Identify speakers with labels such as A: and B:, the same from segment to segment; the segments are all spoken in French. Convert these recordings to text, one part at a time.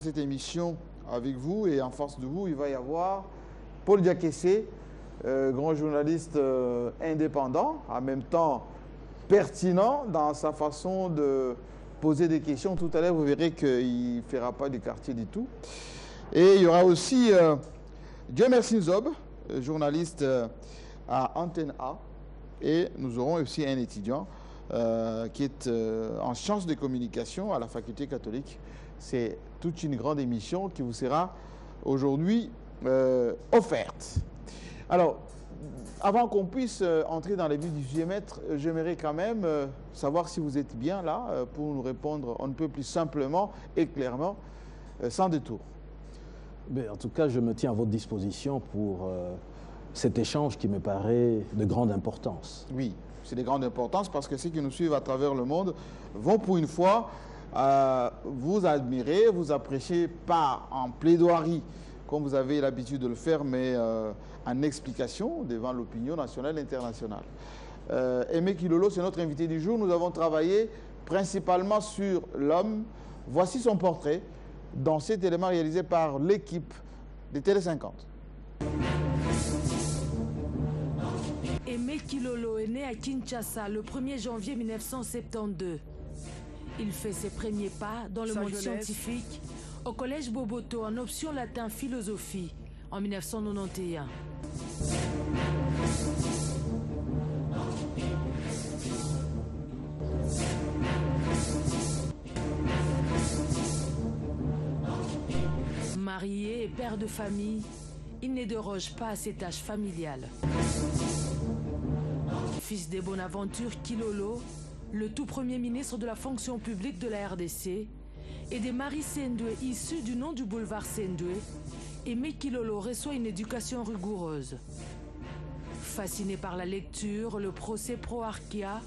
A: Cette émission avec vous et en face de vous, il va y avoir Paul Diakessé, grand journaliste indépendant, en même temps pertinent dans sa façon de poser des questions. Tout à l'heure, vous verrez qu'il ne fera pas du quartier du tout. Et il y aura aussi Dieu merci Nzob, journaliste à Antenne A. Et nous aurons aussi un étudiant qui est en sciences de communication à la faculté catholique. C'est toute une grande émission qui vous sera aujourd'hui offerte. Alors, avant qu'on puisse entrer dans les buts du sujet, maître, j'aimerais quand même savoir si vous êtes bien là pour nous répondre on ne peut plus simplement et clairement, sans détour.
B: En tout cas, je me tiens à votre disposition pour cet échange qui me paraît de grande importance.
A: Oui, c'est de grande importance parce que ceux qui nous suivent à travers le monde vont pour une fois vous admirer, vous apprécier, pas en plaidoirie comme vous avez l'habitude de le faire, mais en explication devant l'opinion nationale et internationale. Aimé Kilolo, c'est notre invité du jour. Nous avons travaillé principalement sur l'homme. Voici son portrait dans cet élément réalisé par l'équipe de Télé 50.
C: Aimé Kilolo est né à Kinshasa le 1er janvier 1972. Il fait ses premiers pas dans le monde scientifique au collège Boboto en option latin philosophie en 1991. Marié et père de famille, il ne déroge pas à ses tâches familiales. Fils des Bonaventure Kilolo, le tout premier ministre de la fonction publique de la RDC, et de Marie Sendoué, issue du nom du boulevard Sendoué, Aimé Kilolo reçoit une éducation rigoureuse. Fasciné par la lecture, le procès pro-Archéa,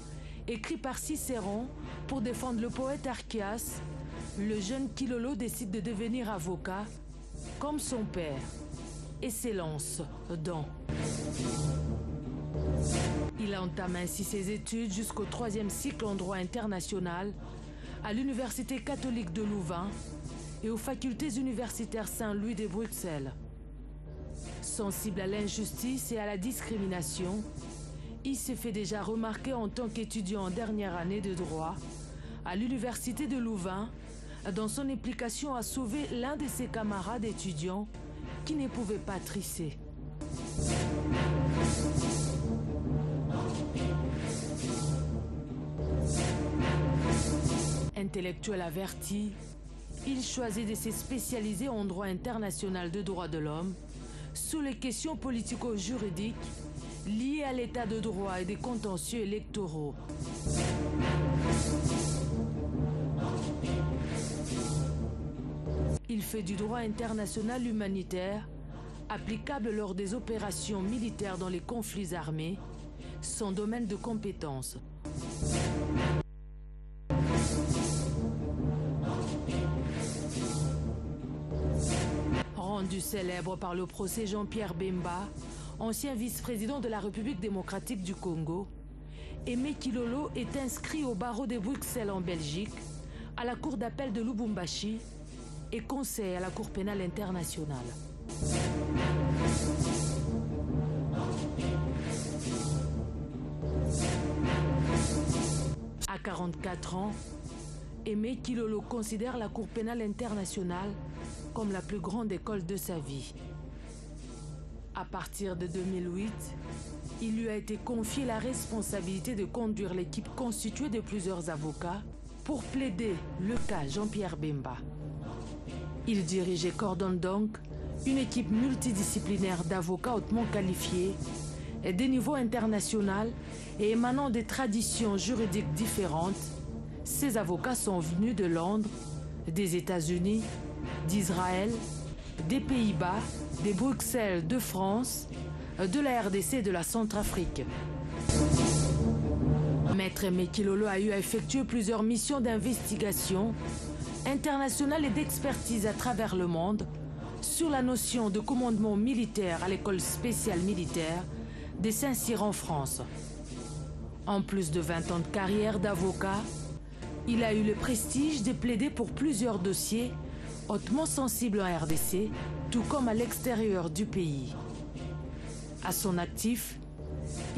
C: écrit par Cicéron pour défendre le poète Archias, le jeune Kilolo décide de devenir avocat, comme son père, et s'élance dans. Il entame ainsi ses études jusqu'au 3e cycle en droit international à l'Université catholique de Louvain et aux facultés universitaires Saint-Louis de Bruxelles. Sensible à l'injustice et à la discrimination, il s'est fait déjà remarquer en tant qu'étudiant en dernière année de droit à l'Université de Louvain dans son implication à sauver l'un de ses camarades étudiants qui ne pouvait pas trisser. Intellectuel averti, il choisit de se spécialiser en droit international de droits de l'homme sur les questions politico-juridiques liées à l'état de droit et des contentieux électoraux. Il fait du droit international humanitaire applicable lors des opérations militaires dans les conflits armés, son domaine de compétence. Rendu célèbre par le procès Jean-Pierre Bemba, ancien vice-président de la République démocratique du Congo, Aimé Kilolo est inscrit au barreau de Bruxelles en Belgique, à la cour d'appel de Lubumbashi et conseil à la Cour pénale internationale. À 44 ans, Aimé Kilolo considère la Cour pénale internationale comme la plus grande école de sa vie. À partir de 2008, il lui a été confié la responsabilité de conduire l'équipe constituée de plusieurs avocats pour plaider le cas Jean-Pierre Bemba. Il dirige et coordonne donc une équipe multidisciplinaire d'avocats hautement qualifiés et des niveaux international et émanant des traditions juridiques différentes. Ces avocats sont venus de Londres, des États-Unis, d'Israël, des Pays-Bas, de Bruxelles, de France, de la RDC et de la Centrafrique. Maître Aimé Kilolo a eu à effectuer plusieurs missions d'investigation internationale et d'expertise à travers le monde sur la notion de commandement militaire à l'école spéciale militaire de Saint-Cyr en France. En plus de 20 ans de carrière d'avocat, il a eu le prestige de plaider pour plusieurs dossiers hautement sensible en RDC, tout comme à l'extérieur du pays. À son actif,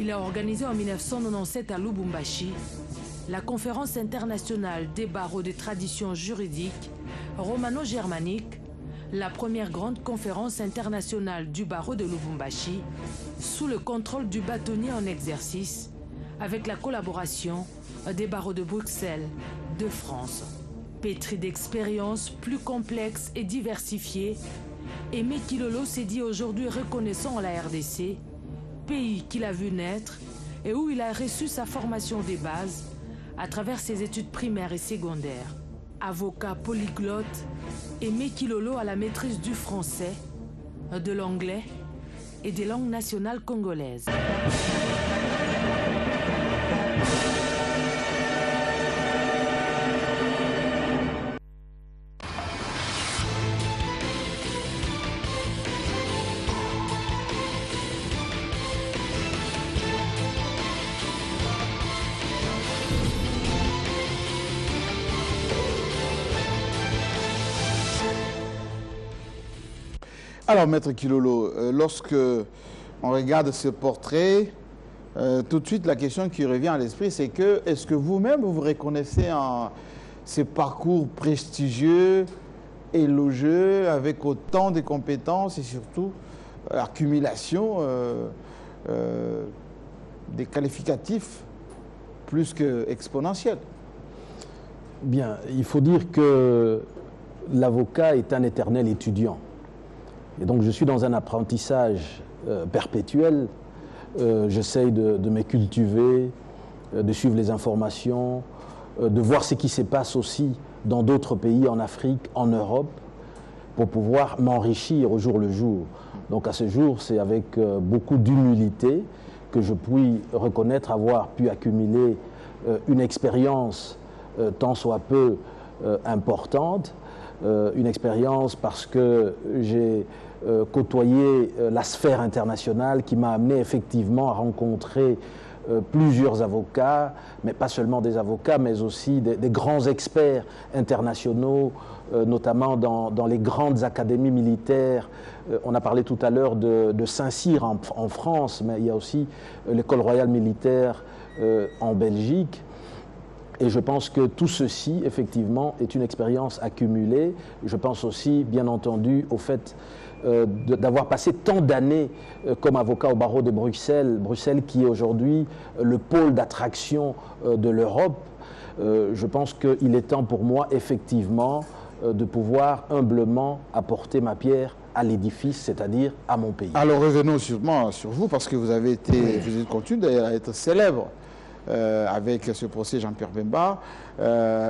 C: il a organisé en 1997 à Lubumbashi la conférence internationale des barreaux de tradition juridique romano-germanique, la première grande conférence internationale du barreau de Lubumbashi, sous le contrôle du bâtonnier en exercice, avec la collaboration des barreaux de Bruxelles, de France. Pétri d'expériences plus complexes et diversifiées, Aimé Kilolo s'est dit aujourd'hui reconnaissant à la RDC, pays qu'il a vu naître et où il a reçu sa formation des bases à travers ses études primaires et secondaires. Avocat polyglotte, Aimé Kilolo a la maîtrise du français, de l'anglais et des langues nationales congolaises.
A: Alors, Maître Kilolo, lorsque on regarde ce portrait, tout de suite, la question qui revient à l'esprit, c'est que, est-ce que vous-même, vous reconnaissez en ces parcours prestigieux, élogieux, avec autant de compétences et surtout accumulation des qualificatifs plus qu'exponentiels?
B: Bien, il faut dire que l'avocat est un éternel étudiant. Et donc je suis dans un apprentissage perpétuel. J'essaye de me cultiver, de suivre les informations, de voir ce qui se passe aussi dans d'autres pays, en Afrique, en Europe, pour pouvoir m'enrichir au jour le jour. Donc à ce jour, c'est avec beaucoup d'humilité que je puis reconnaître avoir pu accumuler une expérience tant soit peu importante, une expérience parce que j'ai côtoyé la sphère internationale qui m'a amené effectivement à rencontrer plusieurs avocats, mais pas seulement des avocats, mais aussi des grands experts internationaux, notamment dans les grandes académies militaires. On a parlé tout à l'heure de Saint-Cyr en France, mais il y a aussi l'école royale militaire en Belgique. Et je pense que tout ceci, effectivement, est une expérience accumulée. Je pense aussi, bien entendu, au fait d'avoir passé tant d'années comme avocat au barreau de Bruxelles, Bruxelles qui est aujourd'hui le pôle d'attraction de l'Europe. Je pense qu'il est temps pour moi, effectivement, de pouvoir humblement apporter ma pierre à l'édifice, c'est-à-dire à mon pays.
A: Alors revenons sûrement sur vous, parce que vous avez été, vous continuez d'ailleurs à être célèbre avec ce procès Jean-Pierre Bemba.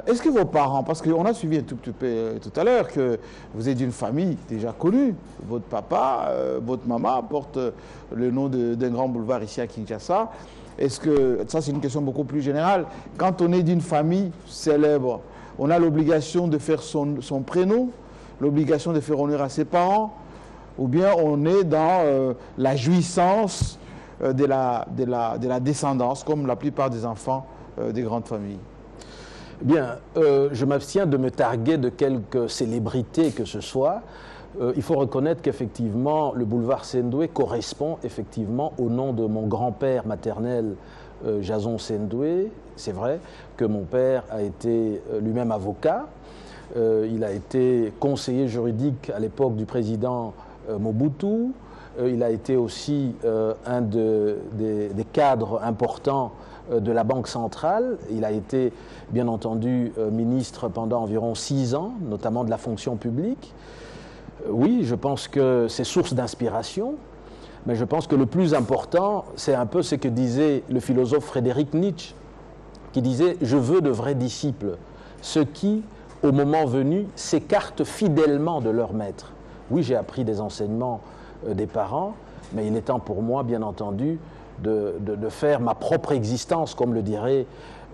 A: Est-ce que vos parents, parce qu'on a suivi un tout petit peu tout à l'heure que vous êtes d'une famille déjà connue, votre papa, votre maman porte le nom d'un grand boulevard ici à Kinshasa. Est-ce que, ça c'est une question beaucoup plus générale, quand on est d'une famille célèbre, on a l'obligation de faire son prénom, l'obligation de faire honneur à ses parents, ou bien on est dans la jouissance de la descendance, comme la plupart des enfants des grandes familles?
B: Bien, je m'abstiens de me targuer de quelque célébrité que ce soit. Il faut reconnaître qu'effectivement, le boulevard Sendoué correspond effectivement au nom de mon grand-père maternel, Jason Sendoué. C'est vrai que mon père a été lui-même avocat. Il a été conseiller juridique à l'époque du président Mobutu. Il a été aussi un des cadres importants de la Banque centrale. Il a été, bien entendu, ministre pendant environ 6 ans, notamment de la fonction publique. Oui, je pense que c'est source d'inspiration, mais je pense que le plus important, c'est un peu ce que disait le philosophe Frédéric Nietzsche, qui disait « Je veux de vrais disciples, ceux qui, au moment venu, s'écartent fidèlement de leur maître. » Oui, j'ai appris des enseignements des parents, mais il est temps pour moi, bien entendu, de faire ma propre existence, comme le dirait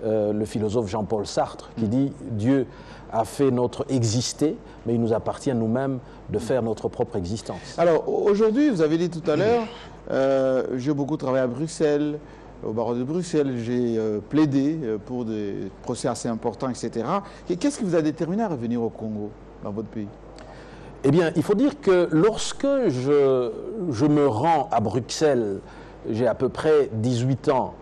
B: le philosophe Jean-Paul Sartre, qui dit « Dieu a fait notre exister, mais il nous appartient à nous-mêmes de faire notre propre existence. »
A: Alors, aujourd'hui, vous avez dit tout à l'heure, j'ai beaucoup travaillé à Bruxelles, au barreau de Bruxelles, j'ai plaidé pour des procès assez importants, etc. Qu'est-ce qui vous a déterminé à revenir au Congo, dans votre pays?
B: Eh bien, il faut dire que lorsque je me rends à Bruxelles, j'ai à peu près 18 ans,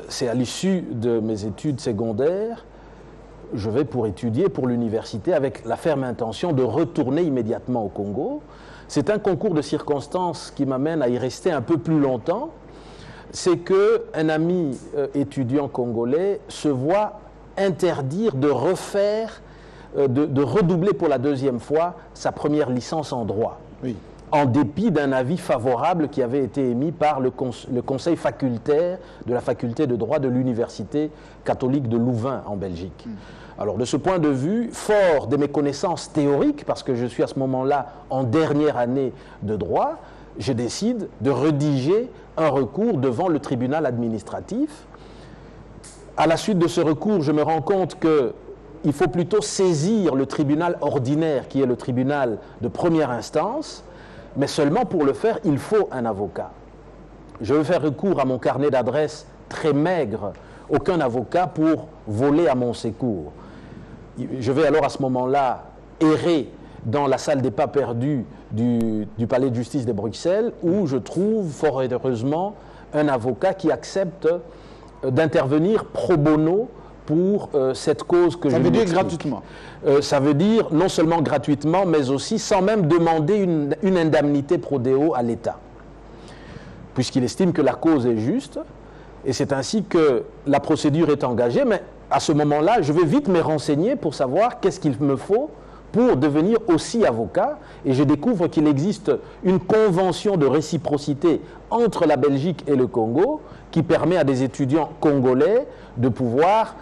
B: c'est à l'issue de mes études secondaires, je vais pour étudier pour l'université avec la ferme intention de retourner immédiatement au Congo. C'est un concours de circonstances qui m'amène à y rester un peu plus longtemps. C'est qu'un ami étudiant congolais se voit interdire de refaire, de redoubler pour la deuxième fois sa première licence en droit,
A: Oui.
B: en dépit d'un avis favorable qui avait été émis par le conseil facultaire de la faculté de droit de l'Université catholique de Louvain en Belgique. Alors de ce point de vue, fort de mes connaissances théoriques, parce que je suis à ce moment-là en dernière année de droit, je décide de rédiger un recours devant le tribunal administratif. À la suite de ce recours, je me rends compte qu'il faut plutôt saisir le tribunal ordinaire, qui est le tribunal de première instance, mais seulement pour le faire, il faut un avocat. Je veux faire recours à mon carnet d'adresses très maigre, aucun avocat pour voler à mon secours. Je vais alors à ce moment-là errer dans la salle des pas perdus du palais de justice de Bruxelles, où je trouve fort heureusement un avocat qui accepte d'intervenir pro bono pour cette cause que je
A: Ça veut dire
B: m'explique.
A: gratuitement.
B: Ça veut dire non seulement gratuitement, mais aussi sans même demander une indemnité pro deo à l'État, puisqu'il estime que la cause est juste, et c'est ainsi que la procédure est engagée. Mais à ce moment-là, je vais vite me renseigner pour savoir qu'est-ce qu'il me faut pour devenir aussi avocat, et je découvre qu'il existe une convention de réciprocité entre la Belgique et le Congo qui permet à des étudiants congolais de pouvoir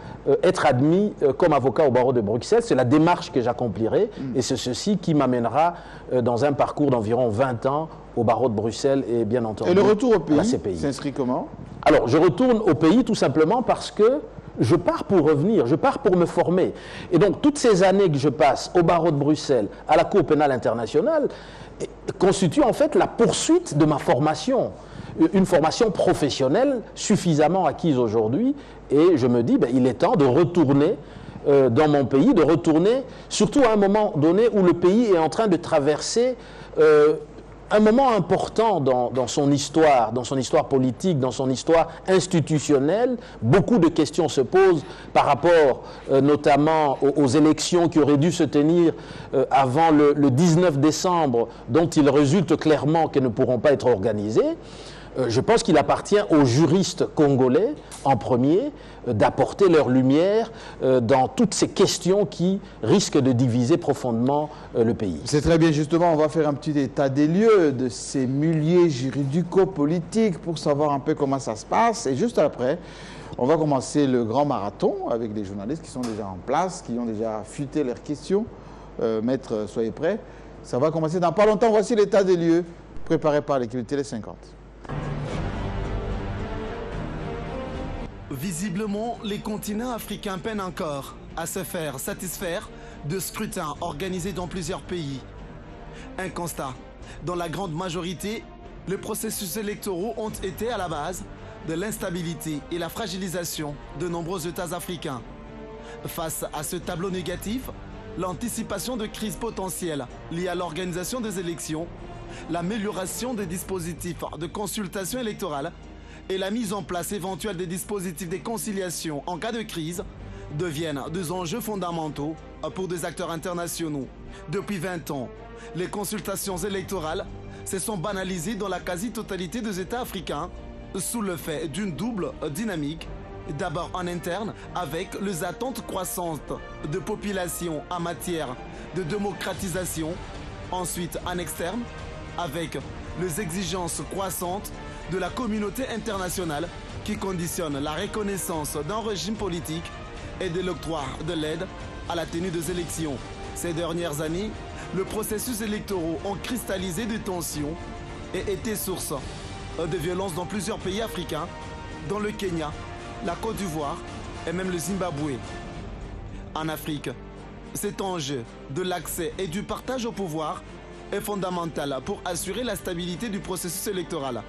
B: être admis comme avocat au barreau de Bruxelles. C'est la démarche que j'accomplirai, et c'est ceci qui m'amènera dans un parcours d'environ 20 ans au barreau de Bruxelles et bien entendu
A: Et le retour au
B: à la
A: pays
B: CPI.
A: s'inscrit comment?
B: Alors, je retourne au pays tout simplement parce que je pars pour revenir, je pars pour me former. Et donc, toutes ces années que je passe au barreau de Bruxelles, à la Cour pénale internationale, constituent en fait la poursuite de ma formation. Une formation professionnelle suffisamment acquise aujourd'hui. Et je me dis, il est temps de retourner dans mon pays, de retourner surtout à un moment donné où le pays est en train de traverser un moment important dans son histoire politique, dans son histoire institutionnelle. Beaucoup de questions se posent par rapport notamment aux élections qui auraient dû se tenir avant le 19 décembre, dont il résulte clairement qu'elles ne pourront pas être organisées. Je pense qu'il appartient aux juristes congolais, en premier, d'apporter leur lumière dans toutes ces questions qui risquent de diviser profondément le pays.
A: C'est très bien, justement, on va faire un petit état des lieux de ces milieux juridico-politiques pour savoir un peu comment ça se passe. Et juste après, on va commencer le grand marathon avec des journalistes qui sont déjà en place, qui ont déjà affûté leurs questions. Maître, soyez prêts. Ça va commencer dans pas longtemps. Voici l'état des lieux préparé par l'équipe de Télé 50.
D: Visiblement, les continents africains peinent encore à se faire satisfaire de scrutins organisés dans plusieurs pays. Un constat. Dans la grande majorité, les processus électoraux ont été à la base de l'instabilité et la fragilisation de nombreux États africains. Face à ce tableau négatif, l'anticipation de crises potentielles liées à l'organisation des élections, l'amélioration des dispositifs de consultation électorale et la mise en place éventuelle des dispositifs de conciliation en cas de crise deviennent des enjeux fondamentaux pour des acteurs internationaux. Depuis 20 ans, les consultations électorales se sont banalisées dans la quasi-totalité des États africains sous le fait d'une double dynamique. D'abord en interne, avec les attentes croissantes de population en matière de démocratisation. Ensuite en externe, avec les exigences croissantes de la communauté internationale qui conditionnent la reconnaissance d'un régime politique et de l'octroi de l'aide à la tenue des élections. Ces dernières années, le processus électoral ont cristallisé de tensions et été source de violences dans plusieurs pays africains, dont le Kenya, la Côte d'Ivoire et même le Zimbabwe. En Afrique, cet enjeu de l'accès et du partage au pouvoir est fondamental pour assurer la stabilité du processus électoral.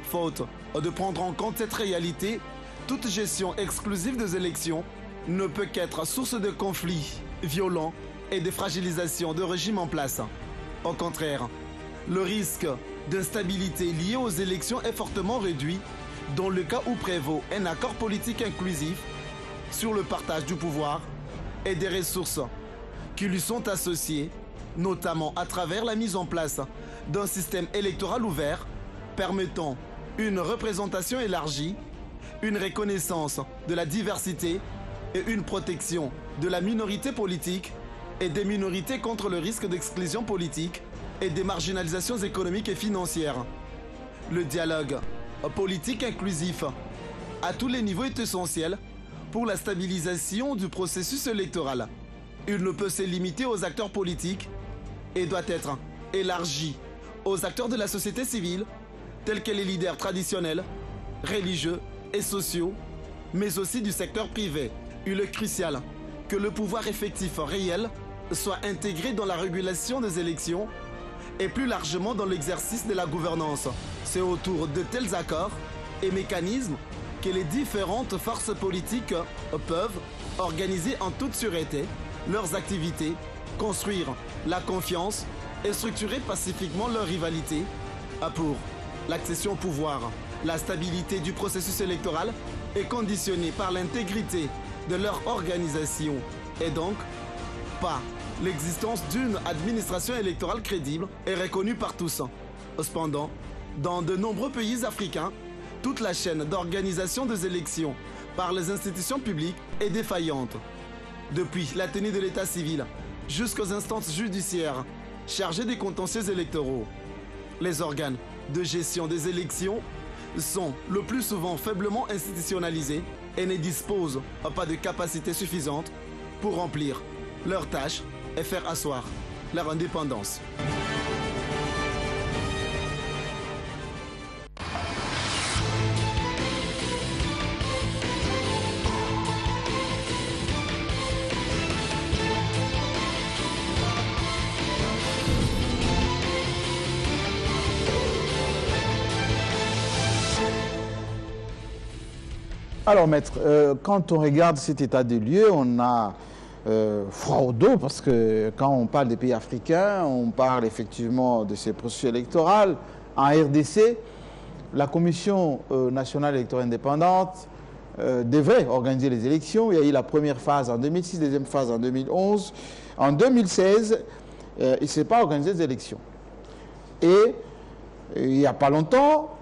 D: Faute de prendre en compte cette réalité, toute gestion exclusive des élections ne peut qu'être source de conflits violents et de fragilisation de régime en place. Au contraire, le risque d'instabilité lié aux élections est fortement réduit dans le cas où prévaut un accord politique inclusif sur le partage du pouvoir et des ressources qui lui sont associées, notamment à travers la mise en place d'un système électoral ouvert permettant une représentation élargie, une reconnaissance de la diversité et une protection de la minorité politique et des minorités contre le risque d'exclusion politique et des marginalisations économiques et financières. Le dialogue politique inclusif à tous les niveaux est essentiel pour la stabilisation du processus électoral. Il ne peut se limiter aux acteurs politiques et doit être élargi aux acteurs de la société civile, tels que les leaders traditionnels, religieux et sociaux, mais aussi du secteur privé. Il est crucial que le pouvoir effectif réel soit intégré dans la régulation des élections et plus largement dans l'exercice de la gouvernance. C'est autour de tels accords et mécanismes que les différentes forces politiques peuvent organiser en toute sûreté leurs activités, construire la confiance et structurer pacifiquement leur rivalité pour l'accession au pouvoir. La stabilité du processus électoral est conditionnée par l'intégrité de leur organisation et donc par l'existence d'une administration électorale crédible et reconnue par tous. Cependant, dans de nombreux pays africains, toute la chaîne d'organisation des élections par les institutions publiques est défaillante. Depuis la tenue de l'état civil jusqu'aux instances judiciaires chargées des contentieux électoraux, les organes de gestion des élections sont le plus souvent faiblement institutionnalisés et ne disposent pas de capacité suffisante pour remplir leurs tâches et faire asseoir leur indépendance.
A: Alors maître, quand on regarde cet état des lieux, on a froid au dos parce que quand on parle des pays africains, on parle effectivement de ces processus électoraux. En RDC, la Commission nationale électorale indépendante devrait organiser les élections. Il y a eu la première phase en 2006, deuxième phase en 2011. En 2016, il ne s'est pas organisé des élections. Et il n'y a pas longtemps,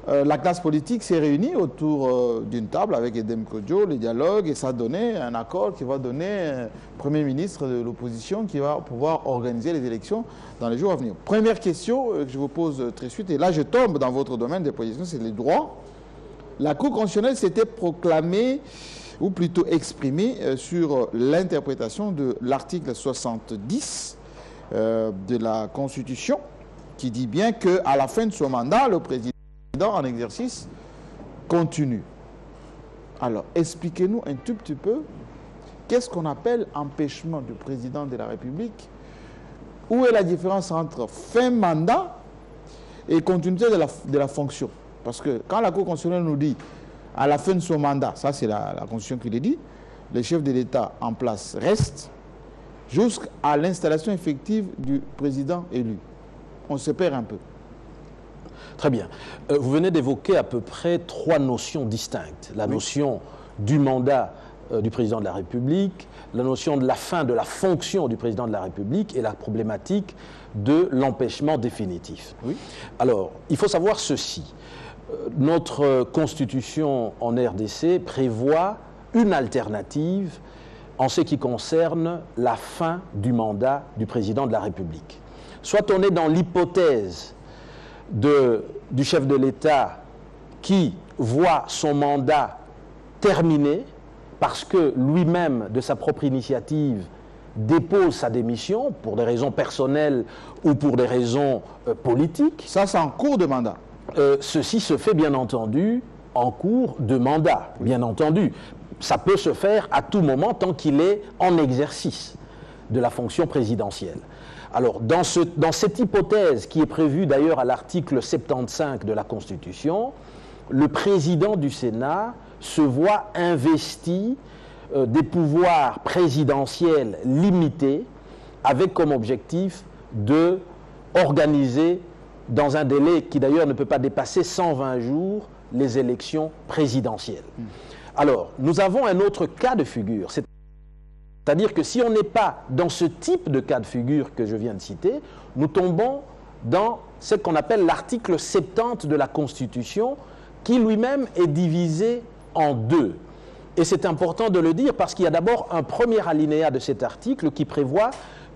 A: la classe politique s'est réunie autour d'une table avec Edem Kodjo, les dialogues, et ça a donné un accord qui va donner un Premier ministre de l'opposition qui va pouvoir organiser les élections dans les jours à venir. Première question que je vous pose très de suite, et là je tombe dans votre domaine de position, c'est les droits. La Cour constitutionnelle s'était proclamée, ou plutôt exprimée, sur l'interprétation de l'article 70 de la Constitution, qui dit bien qu'à la fin de son mandat, le président en exercice continue. Alors, expliquez-nous un tout petit peu qu'est-ce qu'on appelle empêchement du président de la République. Où est la différence entre fin mandat et continuité de la fonction? Parce que quand la Cour constitutionnelle nous dit à la fin de son mandat, ça c'est la Constitution qui le dit, le chef de l'État en place reste jusqu'à l'installation effective du président élu. On se perd un peu.
B: Très bien. Vous venez d'évoquer à peu près trois notions distinctes. La notion du mandat du président de la République, la notion de la fin de la fonction du président de la République et la problématique de l'empêchement définitif. Oui. Alors, il faut savoir ceci. Notre Constitution en RDC prévoit une alternative en ce qui concerne la fin du mandat du président de la République. Soit on est dans l'hypothèse du chef de l'État qui voit son mandat terminé parce que lui-même, de sa propre initiative, dépose sa démission pour des raisons personnelles ou pour des raisons politiques.
A: Ça, c'est en cours de mandat.
B: Ceci se fait bien entendu en cours de mandat, bien entendu. Ça peut se faire à tout moment tant qu'il est en exercice de la fonction présidentielle. Alors, dans cette hypothèse qui est prévue d'ailleurs à l'article 75 de la Constitution, le président du Sénat se voit investi des pouvoirs présidentiels limités avec comme objectif de organiser, dans un délai qui d'ailleurs ne peut pas dépasser 120 jours, les élections présidentielles. Alors, nous avons un autre cas de figure, c'est-à-dire que si on n'est pas dans ce type de cas de figure que je viens de citer, nous tombons dans ce qu'on appelle l'article 70 de la Constitution, qui lui-même est divisé en deux. Et c'est important de le dire parce qu'il y a d'abord un premier alinéa de cet article qui prévoit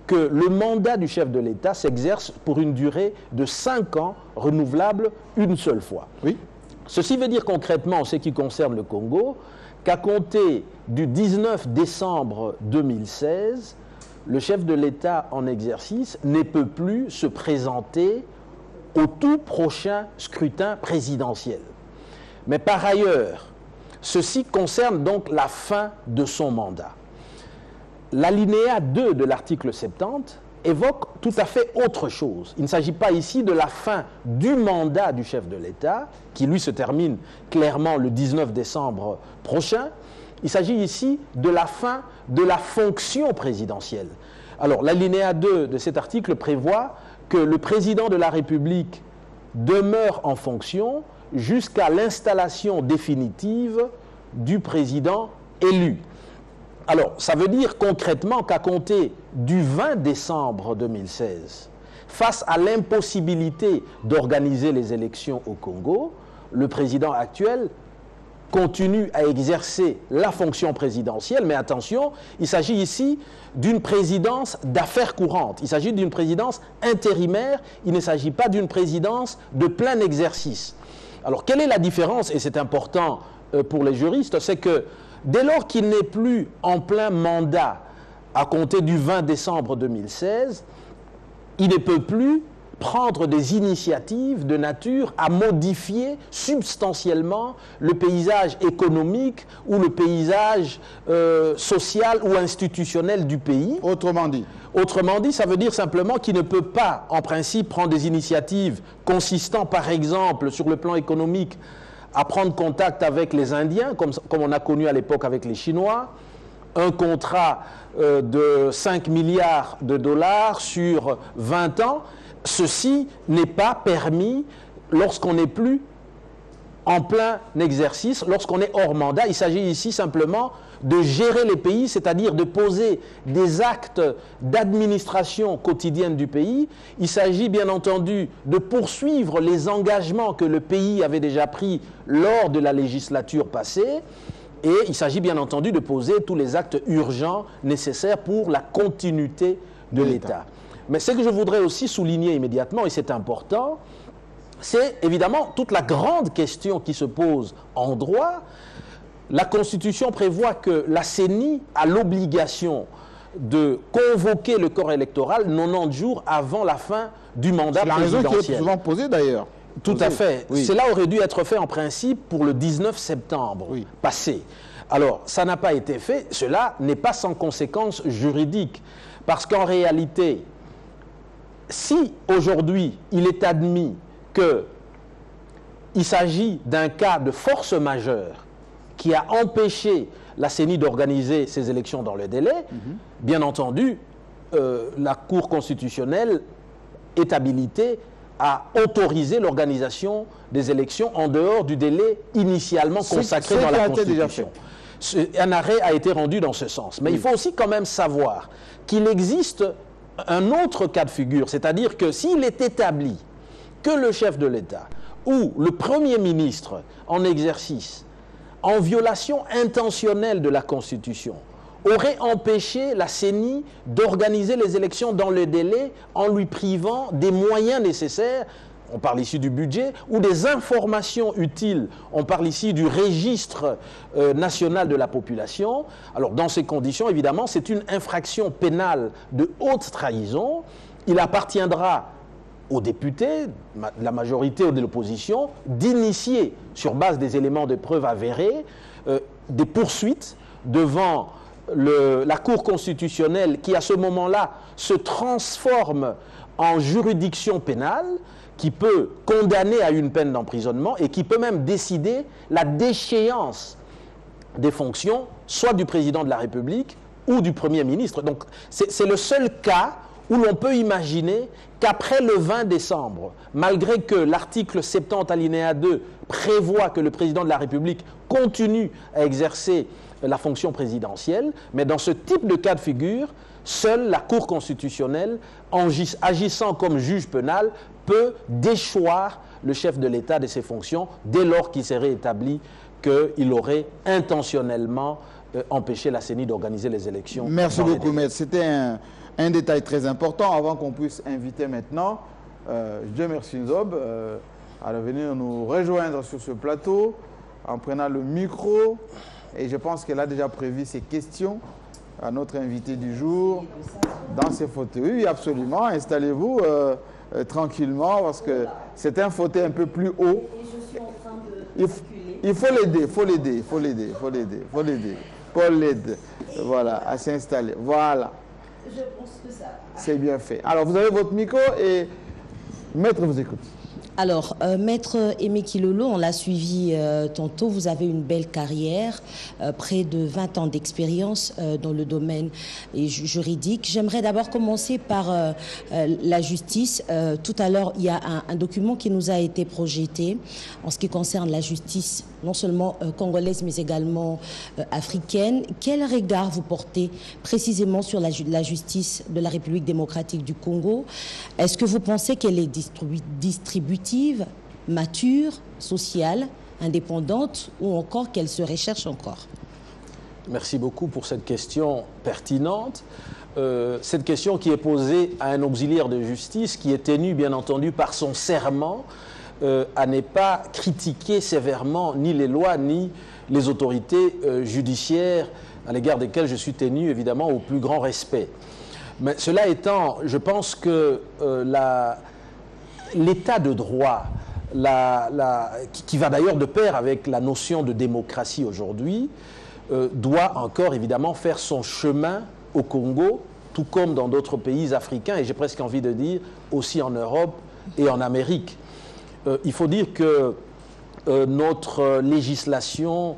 B: que le mandat du chef de l'État s'exerce pour une durée de 5 ans, renouvelable une seule fois.
A: Oui.
B: Ceci veut dire concrètement, en ce qui concerne le Congo, qu'à compter du 19 décembre 2016, le chef de l'État en exercice ne peut plus se présenter au tout prochain scrutin présidentiel. Mais par ailleurs, ceci concerne donc la fin de son mandat. L'alinéa 2 de l'article 70 évoque tout à fait autre chose. Il ne s'agit pas ici de la fin du mandat du chef de l'État, qui lui se termine clairement le 19 décembre prochain. Il s'agit ici de la fin de la fonction présidentielle. Alors, l'alinéa 2 de cet article prévoit que le président de la République demeure en fonction jusqu'à l'installation définitive du président élu. Alors, ça veut dire concrètement qu'à compter du 20 décembre 2016, face à l'impossibilité d'organiser les élections au Congo, le président actuel continue à exercer la fonction présidentielle, mais attention, il s'agit ici d'une présidence d'affaires courantes, il s'agit d'une présidence intérimaire, il ne s'agit pas d'une présidence de plein exercice. Alors, quelle est la différence, et c'est important pour les juristes, c'est que dès lors qu'il n'est plus en plein mandat à compter du 20 décembre 2016, il ne peut plus prendre des initiatives de nature à modifier substantiellement le paysage économique ou le paysage social ou institutionnel du pays.
A: Autrement dit,
B: ça veut dire simplement qu'il ne peut pas, en principe, prendre des initiatives consistant, par exemple, sur le plan économique, à prendre contact avec les Indiens, comme on a connu à l'époque avec les Chinois, un contrat de 5 milliards de dollars sur 20 ans. Ceci n'est pas permis lorsqu'on n'est plus en plein exercice, lorsqu'on est hors mandat. Il s'agit ici simplement de gérer les pays, c'est-à-dire de poser des actes d'administration quotidienne du pays. Il s'agit bien entendu de poursuivre les engagements que le pays avait déjà pris lors de la législature passée. Et il s'agit bien entendu de poser tous les actes urgents nécessaires pour la continuité de l'État. Mais ce que je voudrais aussi souligner immédiatement, et c'est important, c'est évidemment toute la grande question qui se pose en droit. La Constitution prévoit que la CENI a l'obligation de convoquer le corps électoral 90 jours avant la fin du mandat présidentiel.
A: C'est la raison qui est souvent posée d'ailleurs.
B: Tout à fait. Oui. Cela aurait dû être fait en principe pour le 19 septembre passé. Alors, ça n'a pas été fait. Cela n'est pas sans conséquences juridiques. Parce qu'en réalité, si aujourd'hui il est admis qu'il s'agit d'un cas de force majeure qui a empêché la CENI d'organiser ces élections dans le délai, bien entendu, la Cour constitutionnelle est habilitée à autoriser l'organisation des élections en dehors du délai initialement consacré dans la Constitution. Un arrêt a été rendu dans ce sens. Mais il faut aussi quand même savoir qu'il existe un autre cas de figure, c'est-à-dire que s'il est établi que le chef de l'État ou le Premier ministre en exercice, en violation intentionnelle de la Constitution, aurait empêché la CENI d'organiser les élections dans le délai en lui privant des moyens nécessaires, on parle ici du budget, ou des informations utiles, on parle ici du registre national de la population. Alors dans ces conditions, évidemment, c'est une infraction pénale de haute trahison. Il appartiendra aux députés, de la majorité ou de l'opposition, d'initier, sur base des éléments de preuve avérés, des poursuites devant la Cour constitutionnelle qui, à ce moment-là, se transforme en juridiction pénale, qui peut condamner à une peine d'emprisonnement et qui peut même décider la déchéance des fonctions, soit du président de la République, ou du Premier ministre. Donc c'est le seul cas où l'on peut imaginer qu'après le 20 décembre, malgré que l'article 70 alinéa 2 prévoit que le président de la République continue à exercer la fonction présidentielle, mais dans ce type de cas de figure, seule la Cour constitutionnelle, agissant comme juge pénal, peut déchoir le chef de l'État de ses fonctions dès lors qu'il serait établi qu'il aurait intentionnellement empêché la CENI d'organiser les élections.
A: Merci beaucoup, maître. C'était un détail très important avant qu'on puisse inviter maintenant James Nzob à venir nous rejoindre sur ce plateau en prenant le micro. Et je pense qu'elle a déjà prévu ses questions à notre invité du jour dans ses fauteuils. Oui, absolument. Installez-vous tranquillement parce que c'est un fauteuil un peu plus haut.
E: Et je suis en train de
A: il faut l'aider, Paul l'aide. Voilà, à s'installer. Voilà.
E: Je pense que ça va.
A: C'est bien fait. Alors, vous avez votre micro et maître vous écoute.
E: Alors, maître Aimé Kilolo, on l'a suivi tantôt, vous avez une belle carrière, près de 20 ans d'expérience dans le domaine juridique. J'aimerais d'abord commencer par la justice. Tout à l'heure, il y a un document qui nous a été projeté en ce qui concerne la justice, non seulement congolaise, mais également africaine. Quel regard vous portez précisément sur la justice de la République démocratique du Congo? Est-ce que vous pensez qu'elle est distributive, mature, sociale, indépendante, ou encore qu'elle se recherche encore?
B: Merci beaucoup pour cette question pertinente. Cette question qui est posée à un auxiliaire de justice qui est tenu, bien entendu, par son serment à ne pas critiquer sévèrement ni les lois ni les autorités judiciaires à l'égard desquelles je suis tenu, évidemment, au plus grand respect. Mais cela étant, je pense que l'état de droit, qui va d'ailleurs de pair avec la notion de démocratie aujourd'hui, doit encore évidemment faire son chemin au Congo, tout comme dans d'autres pays africains, et j'ai presque envie de dire aussi en Europe et en Amérique. Il faut dire que notre législation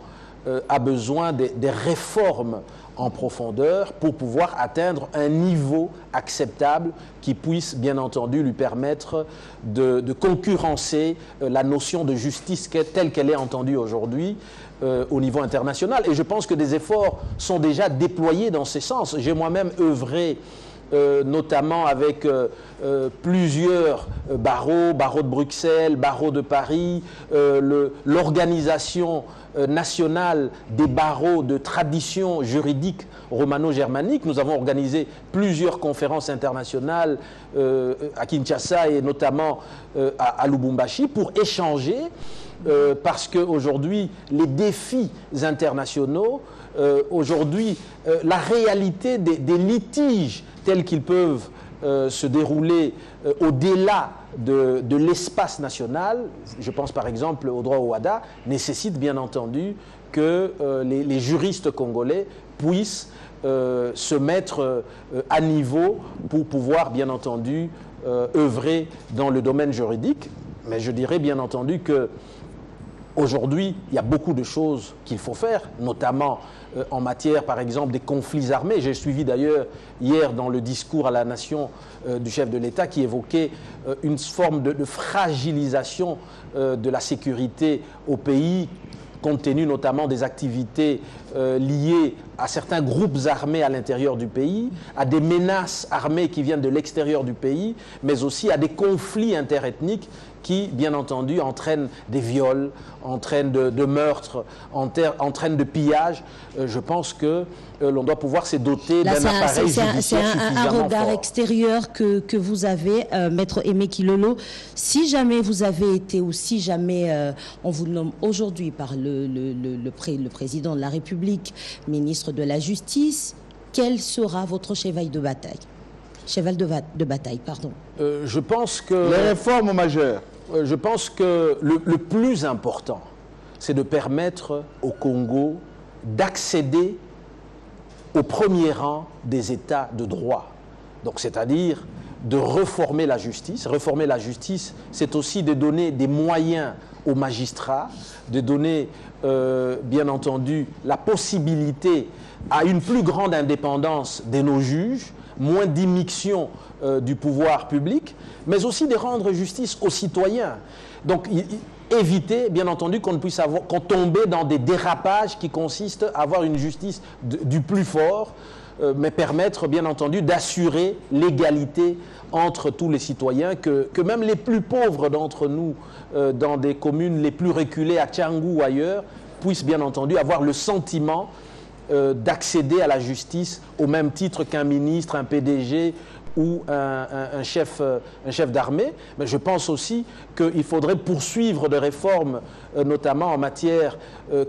B: a besoin des réformes en profondeur pour pouvoir atteindre un niveau acceptable qui puisse, bien entendu, lui permettre de concurrencer la notion de justice telle qu'elle est entendue aujourd'hui au niveau international. Et je pense que des efforts sont déjà déployés dans ce sens. J'ai moi-même œuvré notamment avec plusieurs barreaux de Bruxelles, barreaux de Paris, l'organisation nationale des barreaux de tradition juridique romano-germanique. Nous avons organisé plusieurs conférences internationales à Kinshasa et notamment à Lubumbashi pour échanger parce qu'aujourd'hui, les défis internationaux, aujourd'hui, la réalité des litiges tels qu'ils peuvent se dérouler au-delà de l'espace national, je pense par exemple au droit au WADA, nécessite bien entendu que les juristes congolais puissent se mettre à niveau pour pouvoir bien entendu œuvrer dans le domaine juridique. Mais je dirais bien entendu que aujourd'hui, il y a beaucoup de choses qu'il faut faire, notamment en matière, par exemple, des conflits armés. J'ai suivi d'ailleurs hier dans le discours à la nation du chef de l'État qui évoquait une forme de fragilisation de la sécurité au pays, compte tenu notamment des activités liées à certains groupes armés à l'intérieur du pays, à des menaces armées qui viennent de l'extérieur du pays, mais aussi à des conflits interethniques qui, bien entendu, entraînent des viols, entraînent de meurtres, entraînent de pillages. Je pense que l'on doit pouvoir se doter d'un appareil judiciaire suffisamment
E: fort. C'est un regard
B: fort.
E: extérieur que vous avez, maître Aimé Kilolo. Si jamais vous avez été, ou si jamais on vous nomme aujourd'hui par le président de la République, ministre de la Justice, quel sera votre cheval de bataille? De bataille, pardon.
B: Je pense que...
A: Les réformes majeures.
B: Je pense que le plus important, c'est de permettre au Congo d'accéder au premier rang des États de droit. Donc, c'est-à-dire de réformer la justice. Réformer la justice, c'est aussi de donner des moyens aux magistrats, de donner, bien entendu, la possibilité à une plus grande indépendance de nos juges, moins d'immixtion du pouvoir public, mais aussi de rendre justice aux citoyens. Donc, éviter, bien entendu, qu'on puisse tomber dans des dérapages qui consistent à avoir une justice du plus fort, mais permettre, bien entendu, d'assurer l'égalité entre tous les citoyens, que même les plus pauvres d'entre nous, dans des communes les plus reculées, à Tchangou ou ailleurs, puissent, bien entendu, avoir le sentiment d'accéder à la justice au même titre qu'un ministre, un PDG ou un chef d'armée. Mais je pense aussi qu'il faudrait poursuivre des réformes, notamment en matière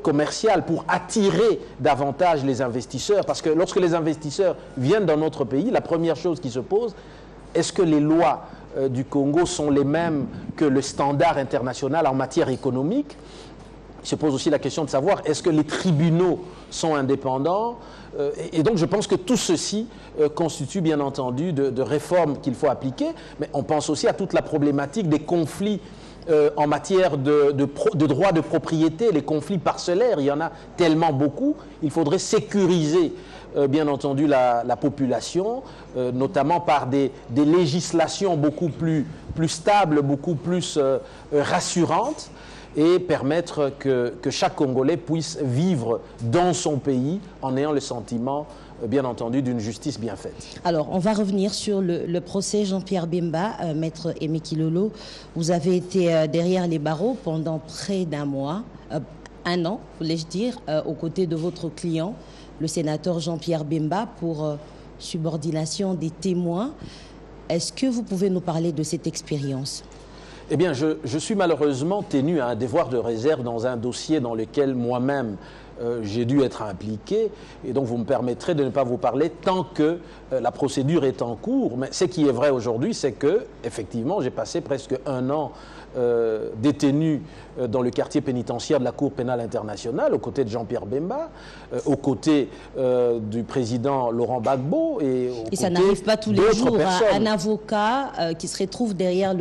B: commerciale, pour attirer davantage les investisseurs. Parce que lorsque les investisseurs viennent dans notre pays, la première chose qui se pose, est-ce que les lois du Congo sont les mêmes que le standard international en matière économique? Il se pose aussi la question de savoir, est-ce que les tribunaux sont indépendants? Et donc je pense que tout ceci constitue bien entendu de réformes qu'il faut appliquer, mais on pense aussi à toute la problématique des conflits en matière de droit de propriété, les conflits parcellaires, il y en a tellement beaucoup. Il faudrait sécuriser bien entendu la population, notamment par des législations beaucoup plus stables, beaucoup plus rassurantes, et permettre que chaque Congolais puisse vivre dans son pays en ayant le sentiment, bien entendu, d'une justice bien faite.
E: Alors, on va revenir sur le procès Jean-Pierre Bemba. Maître Aimé Kilolo, vous avez été derrière les barreaux pendant près d'un mois, un an, voulais-je dire, aux côtés de votre client, le sénateur Jean-Pierre Bemba, pour subordination des témoins. Est-ce que vous pouvez nous parler de cette expérience ?
B: Eh bien, je suis malheureusement tenu à un devoir de réserve dans un dossier dans lequel moi-même j'ai dû être impliqué, et donc vous me permettrez de ne pas vous parler tant que la procédure est en cours. Mais ce qui est vrai aujourd'hui, c'est que, effectivement, j'ai passé presque un an détenu dans le quartier pénitentiaire de la Cour pénale internationale, aux côtés de Jean-Pierre Bemba, aux côtés du président Laurent Gbagbo et
E: ça n'arrive pas tous les jours à un avocat qui se retrouve derrière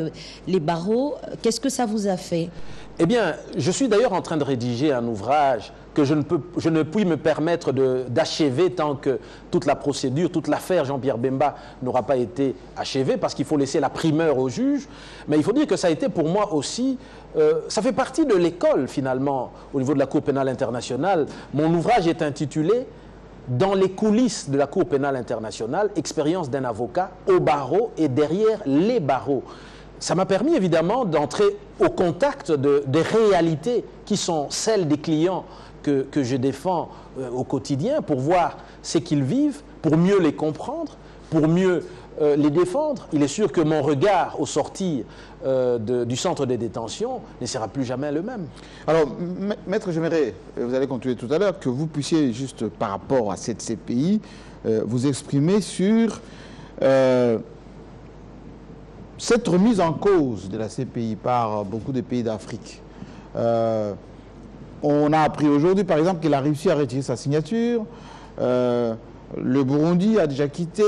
E: les barreaux. Qu'est-ce que ça vous a fait?
B: Eh bien, je suis d'ailleurs en train de rédiger un ouvrage que je ne puis me permettre d'achever tant que toute la procédure, toute l'affaire Jean-Pierre Bemba n'aura pas été achevée, parce qu'il faut laisser la primeur au juge. Mais il faut dire que ça a été pour moi aussi, ça fait partie de l'école finalement, au niveau de la Cour pénale internationale. Mon ouvrage est intitulé « Dans les coulisses de la Cour pénale internationale, expérience d'un avocat au barreau et derrière les barreaux ». Ça m'a permis évidemment d'entrer au contact des réalités qui sont celles des clients que je défends au quotidien, pour voir ce qu'ils vivent, pour mieux les comprendre, pour mieux les défendre. Il est sûr que mon regard au sortir du centre de détention ne sera plus jamais le même.
A: Alors, Maître, j'aimerais, vous allez continuer tout à l'heure, que vous puissiez juste par rapport à cette CPI, vous exprimer sur cette remise en cause de la CPI par beaucoup de pays d'Afrique. On a appris aujourd'hui, par exemple, qu'il a réussi à retirer sa signature. Le Burundi a déjà quitté.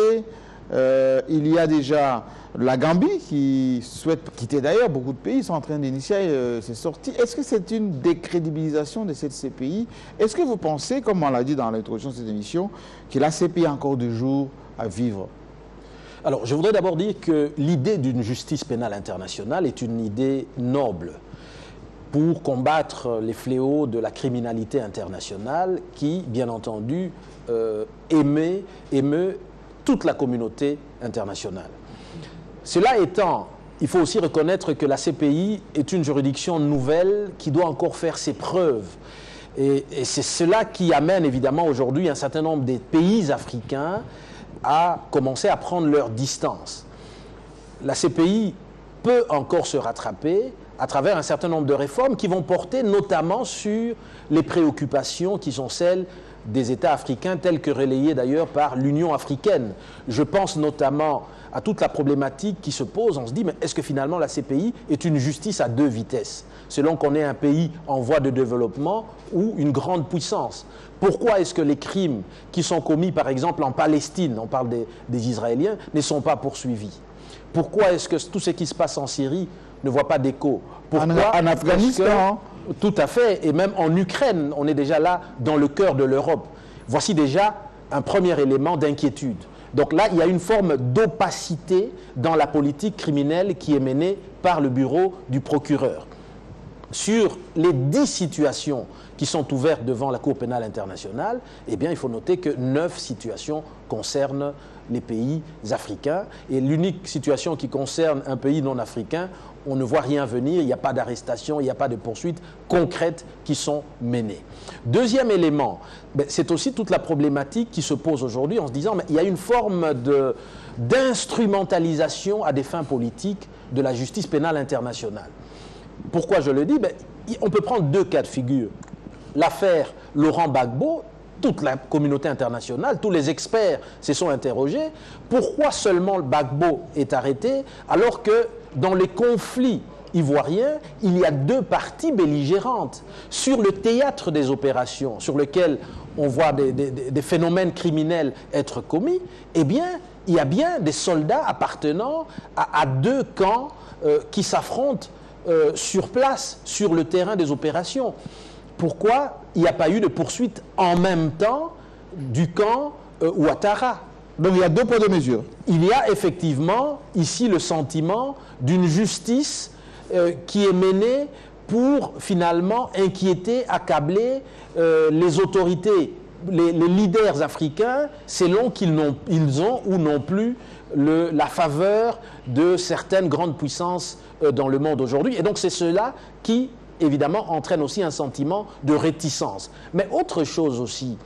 A: Il y a déjà la Gambie qui souhaite quitter d'ailleurs. Beaucoup de pays sont en train d'initier ces sorties. Est-ce que c'est une décrédibilisation de cette CPI? Est-ce que vous pensez, comme on l'a dit dans l'introduction de cette émission, que la CPI a encore des jours à vivre?
B: Alors, je voudrais d'abord dire que l'idée d'une justice pénale internationale est une idée noble pour combattre les fléaux de la criminalité internationale qui, bien entendu, émeut toute la communauté internationale. Cela étant, il faut aussi reconnaître que la CPI est une juridiction nouvelle qui doit encore faire ses preuves. Et c'est cela qui amène évidemment aujourd'hui un certain nombre des pays africains à commencer à prendre leur distance. La CPI peut encore se rattraper à travers un certain nombre de réformes qui vont porter notamment sur les préoccupations qui sont celles des États africains, telles que relayées d'ailleurs par l'Union africaine. Je pense notamment à toute la problématique qui se pose. On se dit, mais est-ce que finalement la CPI est une justice à deux vitesses, selon qu'on est un pays en voie de développement ou une grande puissance? Pourquoi est-ce que les crimes qui sont commis, par exemple, en Palestine, on parle des Israéliens, ne sont pas poursuivis? Pourquoi est-ce que tout ce qui se passe en Syrie ne voit pas d'écho?
A: En Afghanistan.
B: Tout à fait, et même en Ukraine, on est déjà là dans le cœur de l'Europe. Voici déjà un premier élément d'inquiétude. Donc là, il y a une forme d'opacité dans la politique criminelle qui est menée par le bureau du procureur. Sur les 10 situations qui sont ouvertes devant la Cour pénale internationale, eh bien, il faut noter que 9 situations concernent les pays africains. Et l'unique situation qui concerne un pays non africain, on ne voit rien venir, il n'y a pas d'arrestation, il n'y a pas de poursuites concrètes qui sont menées. Deuxième élément, c'est aussi toute la problématique qui se pose aujourd'hui en se disant qu'il y a une forme d'instrumentalisation à des fins politiques de la justice pénale internationale. Pourquoi je le dis? On peut prendre 2 cas de figure. L'affaire Laurent Gbagbo, toute la communauté internationale, tous les experts se sont interrogés. Pourquoi seulement Gbagbo est arrêté alors que dans les conflits ivoiriens, il y a 2 parties belligérantes sur le théâtre des opérations, sur lequel on voit des phénomènes criminels être commis? Eh bien, il y a bien des soldats appartenant à 2 camps qui s'affrontent sur place, sur le terrain des opérations. Pourquoi il n'y a pas eu de poursuite en même temps du camp Ouattara?
A: Donc il y a 2 poids 2 mesures.
B: Il y a effectivement ici le sentiment d'une justice qui est menée pour finalement inquiéter, accabler les autorités, les leaders africains, selon qu'ils ont ou n'ont plus la faveur de certaines grandes puissances dans le monde aujourd'hui. Et donc c'est cela qui, évidemment, entraîne aussi un sentiment de réticence. Mais autre chose aussi,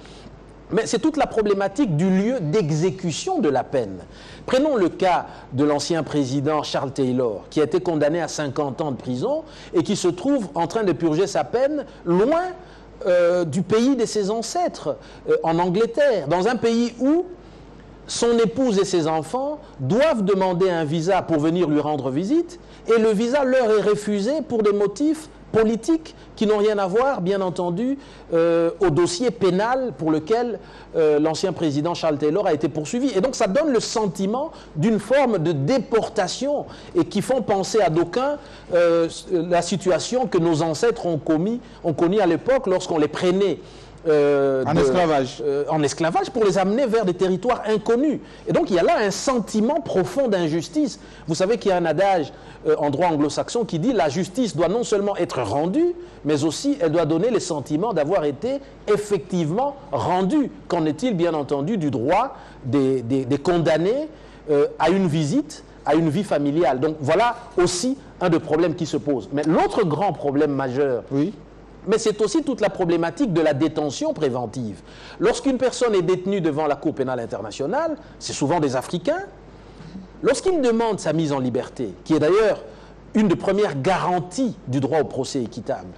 B: c'est toute la problématique du lieu d'exécution de la peine. Prenons le cas de l'ancien président Charles Taylor, qui a été condamné à 50 ans de prison et qui se trouve en train de purger sa peine loin du pays de ses ancêtres, en Angleterre, dans un pays où son épouse et ses enfants doivent demander un visa pour venir lui rendre visite, et le visa leur est refusé pour des motifs politiques qui n'ont rien à voir, bien entendu, au dossier pénal pour lequel l'ancien président Charles Taylor a été poursuivi. Et donc ça donne le sentiment d'une forme de déportation et qui font penser à d'aucuns la situation que nos ancêtres ont connue à l'époque lorsqu'on les prenait en esclavage pour les amener vers des territoires inconnus. Et donc il y a là un sentiment profond d'injustice. Vous savez qu'il y a un adage en droit anglo-saxon qui dit la justice doit non seulement être rendue, mais aussi elle doit donner le sentiment d'avoir été effectivement rendue. Qu'en est-il bien entendu du droit des condamnés à une visite, à une vie familiale? Donc voilà aussi un des problèmes qui se pose. Mais l'autre grand problème majeur,
A: oui,
B: mais c'est aussi toute la problématique de la détention préventive. Lorsqu'une personne est détenue devant la Cour pénale internationale, c'est souvent des Africains, lorsqu'ils demandent sa mise en liberté, qui est d'ailleurs une des premières garanties du droit au procès équitable,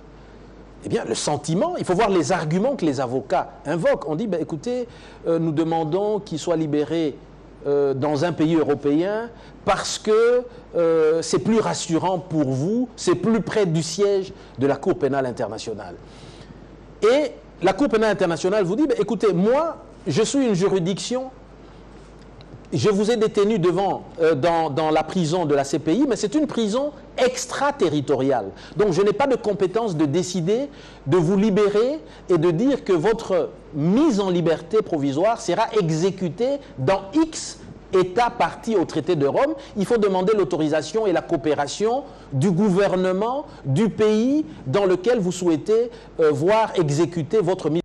B: eh bien, le sentiment, il faut voir les arguments que les avocats invoquent. On dit, écoutez, nous demandons qu'il soit libéré dans un pays européen parce que c'est plus rassurant pour vous, c'est plus près du siège de la Cour pénale internationale. Et la Cour pénale internationale vous dit, écoutez, moi, je suis une juridiction, je vous ai détenu dans la prison de la CPI, mais c'est une prison extraterritoriale. Donc je n'ai pas de compétence de décider de vous libérer et de dire que votre mise en liberté provisoire sera exécutée dans X État parti au traité de Rome. Il faut demander l'autorisation et la coopération du gouvernement du pays dans lequel vous souhaitez voir exécuter votre mise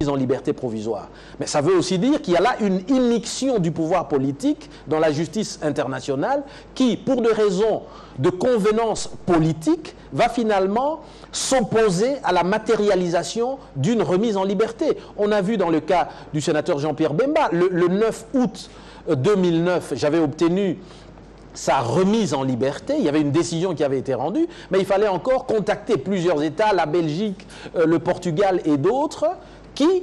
B: en liberté provisoire. Mais ça veut aussi dire qu'il y a là une immixtion du pouvoir politique dans la justice internationale qui, pour des raisons de convenance politique, va finalement s'opposer à la matérialisation d'une remise en liberté. On a vu dans le cas du sénateur Jean-Pierre Bemba, le 9 août 2009, j'avais obtenu sa remise en liberté, il y avait une décision qui avait été rendue, mais il fallait encore contacter plusieurs États, la Belgique, le Portugal et d'autres, qui,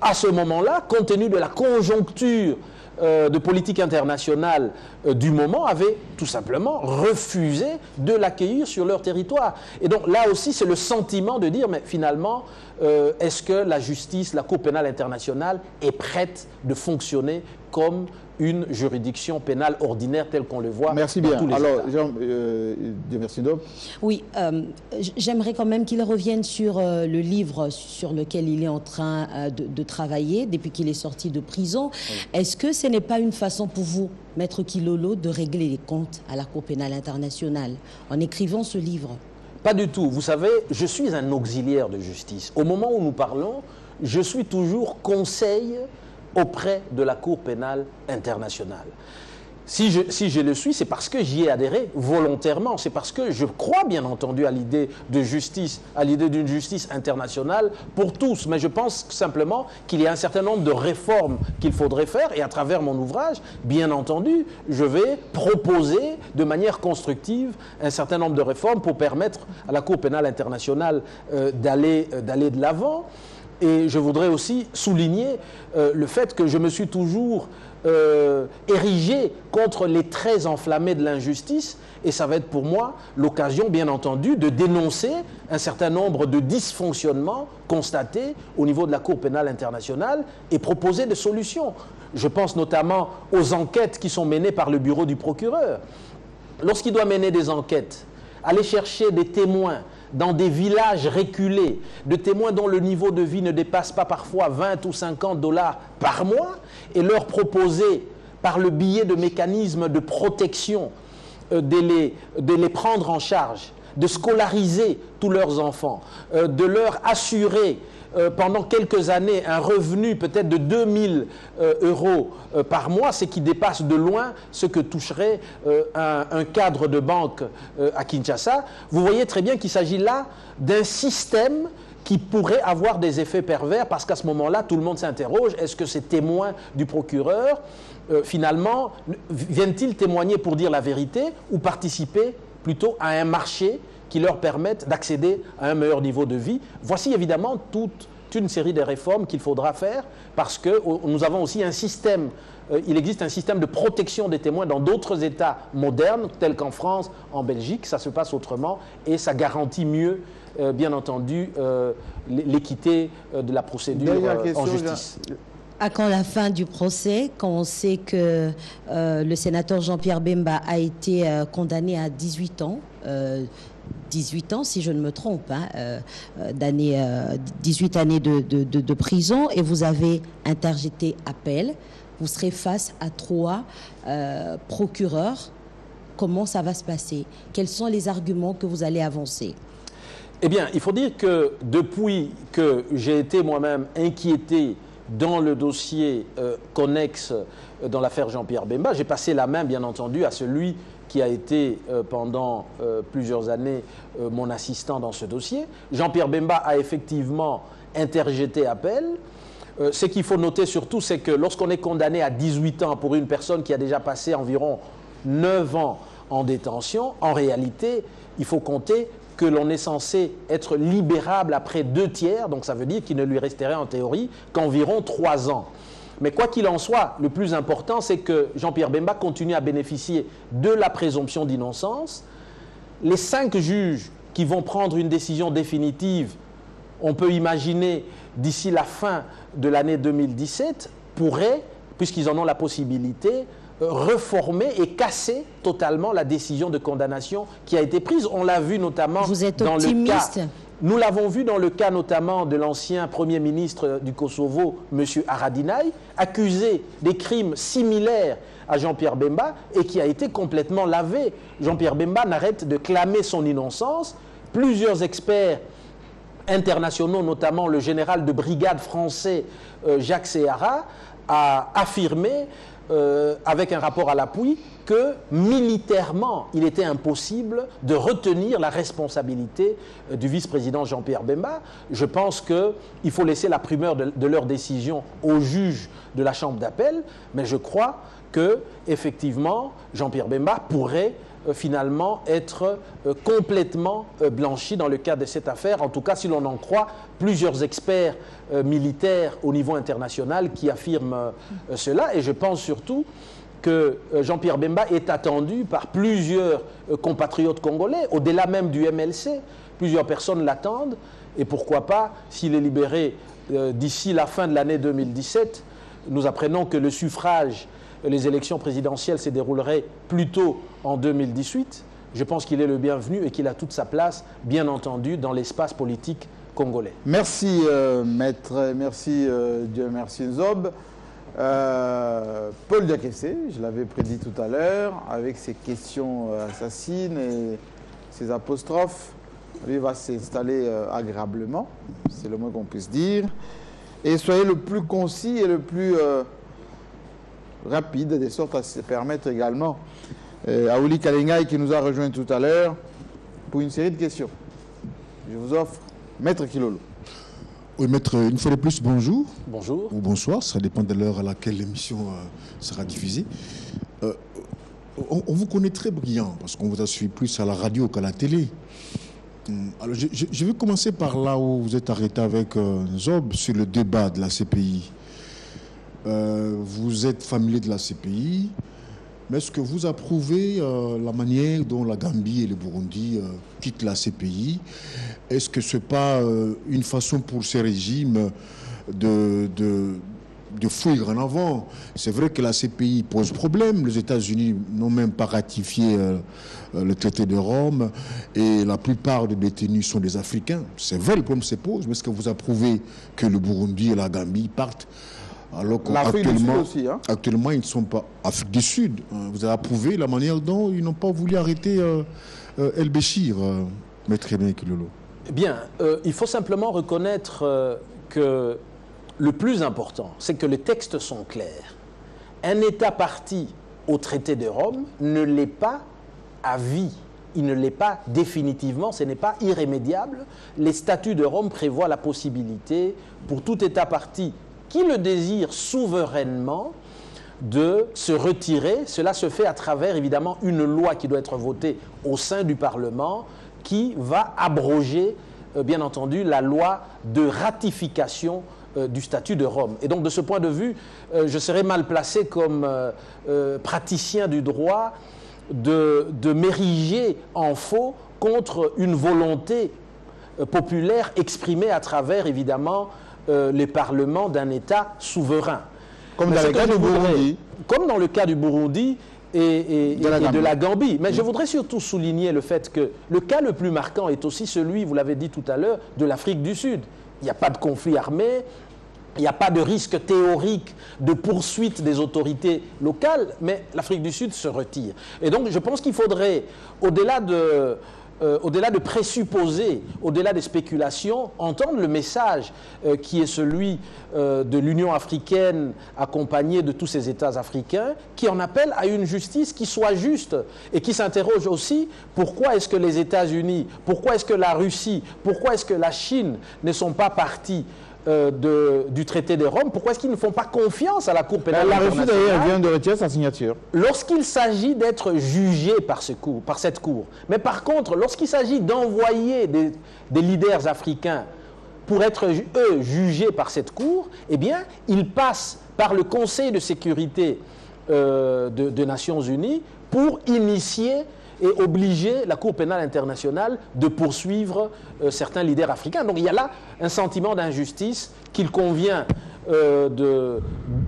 B: à ce moment-là, compte tenu de la conjoncture de politique internationale du moment, avaient tout simplement refusé de l'accueillir sur leur territoire. Et donc là aussi, c'est le sentiment de dire, mais finalement, est-ce que la justice, la Cour pénale internationale est prête de fonctionner comme une juridiction pénale ordinaire telle qu'on le voit
A: Merci
B: dans
A: bien.
B: tous les
A: Alors,
B: États.
A: Jean, merci Dop.
E: Oui, j'aimerais quand même qu'il revienne sur le livre sur lequel il est en train de travailler depuis qu'il est sorti de prison. Oui. Est-ce que ce n'est pas une façon pour vous, Maître Kilolo, de régler les comptes à la Cour pénale internationale en écrivant ce livre?
B: Pas du tout. Vous savez, je suis un auxiliaire de justice. Au moment où nous parlons, je suis toujours conseil auprès de la Cour pénale internationale. Si je le suis, c'est parce que j'y ai adhéré volontairement. C'est parce que je crois bien entendu à l'idée de justice, à l'idée d'une justice internationale pour tous. Mais je pense simplement qu'il y a un certain nombre de réformes qu'il faudrait faire. Et à travers mon ouvrage, bien entendu, je vais proposer de manière constructive un certain nombre de réformes pour permettre à la Cour pénale internationale d'aller de l'avant. Et je voudrais aussi souligner le fait que je me suis toujours érigé contre les traits enflammés de l'injustice, et ça va être pour moi l'occasion, bien entendu, de dénoncer un certain nombre de dysfonctionnements constatés au niveau de la Cour pénale internationale et proposer des solutions. Je pense notamment aux enquêtes qui sont menées par le bureau du procureur. Lorsqu'il doit mener des enquêtes, aller chercher des témoins dans des villages reculés, de témoins dont le niveau de vie ne dépasse pas parfois 20 ou 50 $ par mois, et leur proposer, par le biais de mécanismes de protection, de les prendre en charge, de scolariser tous leurs enfants, de leur assurer pendant quelques années un revenu peut-être de 2000 € par mois, ce qui dépasse de loin ce que toucherait un cadre de banque à Kinshasa. Vous voyez très bien qu'il s'agit là d'un système qui pourrait avoir des effets pervers, parce qu'à ce moment-là, tout le monde s'interroge, est-ce que ces témoins du procureur, finalement, viennent-ils témoigner pour dire la vérité ou participer plutôt à un marché qui leur permettent d'accéder à un meilleur niveau de vie? Voici évidemment toute une série de réformes qu'il faudra faire, parce que nous avons aussi un système, il existe un système de protection des témoins dans d'autres États modernes, tels qu'en France, en Belgique, ça se passe autrement et ça garantit mieux, bien entendu, l'équité de la procédure en justice.
E: À quand la fin du procès, quand on sait que le sénateur Jean-Pierre Bemba a été condamné à 18 ans, 18 ans si je ne me trompe, 18 années de prison, et vous avez interjeté appel, vous serez face à 3 procureurs. Comment ça va se passer? Quels sont les arguments que vous allez avancer?
B: Eh bien, il faut dire que depuis que j'ai été moi-même inquiété dans le dossier connexe dans l'affaire Jean-Pierre Bemba, j'ai passé la main, bien entendu, à celui qui a été pendant plusieurs années mon assistant dans ce dossier. Jean-Pierre Bemba a effectivement interjeté appel. Ce qu'il faut noter surtout, c'est que lorsqu'on est condamné à 18 ans pour une personne qui a déjà passé environ 9 ans en détention, en réalité, il faut compter que l'on est censé être libérable après 2 tiers, donc ça veut dire qu'il ne lui resterait en théorie qu'environ 3 ans. Mais quoi qu'il en soit, le plus important, c'est que Jean-Pierre Bemba continue à bénéficier de la présomption d'innocence. Les 5 juges qui vont prendre une décision définitive, on peut imaginer d'ici la fin de l'année 2017, pourraient, puisqu'ils en ont la possibilité, reformer et casser totalement la décision de condamnation qui a été prise. On l'a vu notamment dans le cas... Nous l'avons vu dans le cas notamment de l'ancien Premier ministre du Kosovo, M. Haradinaj, accusé des crimes similaires à Jean-Pierre Bemba et qui a été complètement lavé. Jean-Pierre Bemba n'arrête de clamer son innocence. Plusieurs experts internationaux, notamment le général de brigade français Jacques Sehara, a affirmé avec un rapport à l'appui que militairement, il était impossible de retenir la responsabilité du vice-président Jean-Pierre Bemba. Je pense qu'il faut laisser la primeur de leur décision aux juges de la Chambre d'appel, mais je crois que effectivement, Jean-Pierre Bemba pourrait finalement être complètement blanchi dans le cadre de cette affaire. En tout cas, si l'on en croit plusieurs experts militaires au niveau international qui affirment cela. Et je pense surtout que Jean-Pierre Bemba est attendu par plusieurs compatriotes congolais, au-delà même du MLC. Plusieurs personnes l'attendent. Et pourquoi pas, s'il est libéré d'ici la fin de l'année 2017, nous apprenons que le suffrage, les élections présidentielles se dérouleraient plutôt en 2018. Je pense qu'il est le bienvenu et qu'il a toute sa place, bien entendu, dans l'espace politique congolais.
A: Merci, maître. Merci, Dieu merci, Nzob. Paul Diakessé, je l'avais prédit tout à l'heure, avec ses questions assassines et ses apostrophes, lui va s'installer agréablement, c'est le moins qu'on puisse dire. Et soyez le plus concis et le plus rapide, de sorte à se permettre également à Ouli Kalengai qui nous a rejoint tout à l'heure pour une série de questions. Je vous offre Maître Kilolo.
F: Oui, maître, une fois de plus, bonjour.
B: Bonjour.
F: Ou bonsoir, ça dépend de l'heure à laquelle l'émission sera diffusée. On vous connaît très brillant, parce qu'on vous a suivi plus à la radio qu'à la télé. Alors, je vais commencer par là où vous êtes arrêté avec Nzob sur le débat de la CPI. Vous êtes familier de la CPI, mais est-ce que vous approuvez la manière dont la Gambie et le Burundi quittent la CPI? Est-ce que ce n'est pas une façon pour ces régimes de fuir en avant? C'est vrai que la CPI pose problème. Les États-Unis n'ont même pas ratifié le traité de Rome et la plupart des détenus sont des Africains. C'est vrai, le problème se pose, mais est-ce que vous approuvez que le Burundi et la Gambie partent? Alors qu'actuellement, actuellement, ils ne sont pas Afrique du Sud. Vous avez approuvé la manière dont ils n'ont pas voulu arrêter El Béchir, maître Kilolo.
B: Bien, il faut simplement reconnaître que le plus important, c'est que les textes sont clairs. Un État parti au traité de Rome ne l'est pas à vie. Il ne l'est pas définitivement, ce n'est pas irrémédiable. Les statuts de Rome prévoient la possibilité pour tout État parti qui le désire souverainement de se retirer. Cela se fait à travers évidemment une loi qui doit être votée au sein du Parlement qui va abroger bien entendu la loi de ratification du statut de Rome. Et donc de ce point de vue, je serais mal placé comme praticien du droit de m'ériger en faux contre une volonté populaire exprimée à travers évidemment les parlements d'un État souverain.
A: Comme dans le cas du Burundi.
B: Comme dans le cas du Burundi et de la Gambie. Mais je voudrais surtout souligner le fait que le cas le plus marquant est aussi celui, vous l'avez dit tout à l'heure, de l'Afrique du Sud. Il n'y a pas de conflit armé, il n'y a pas de risque théorique de poursuite des autorités locales, mais l'Afrique du Sud se retire. Et donc je pense qu'il faudrait, au-delà de présupposer, au-delà des spéculations, entendre le message qui est celui de l'Union africaine accompagnée de tous ces États africains qui en appellent à une justice qui soit juste et qui s'interroge aussi pourquoi est-ce que les États-Unis, pourquoi est-ce que la Russie, pourquoi est-ce que la Chine ne sont pas partis du traité de Rome, pourquoi est-ce qu'ils ne font pas confiance à la Cour pénale internationale?
A: La Russie d'ailleurs vient de retirer sa signature.
B: Lorsqu'il s'agit d'être jugé par cette Cour. Mais par contre, lorsqu'il s'agit d'envoyer des leaders africains pour être, eux, jugés par cette Cour, eh bien, ils passent par le Conseil de sécurité des Nations Unies pour initier et obliger la Cour pénale internationale de poursuivre certains leaders africains. Donc il y a là un sentiment d'injustice qu'il convient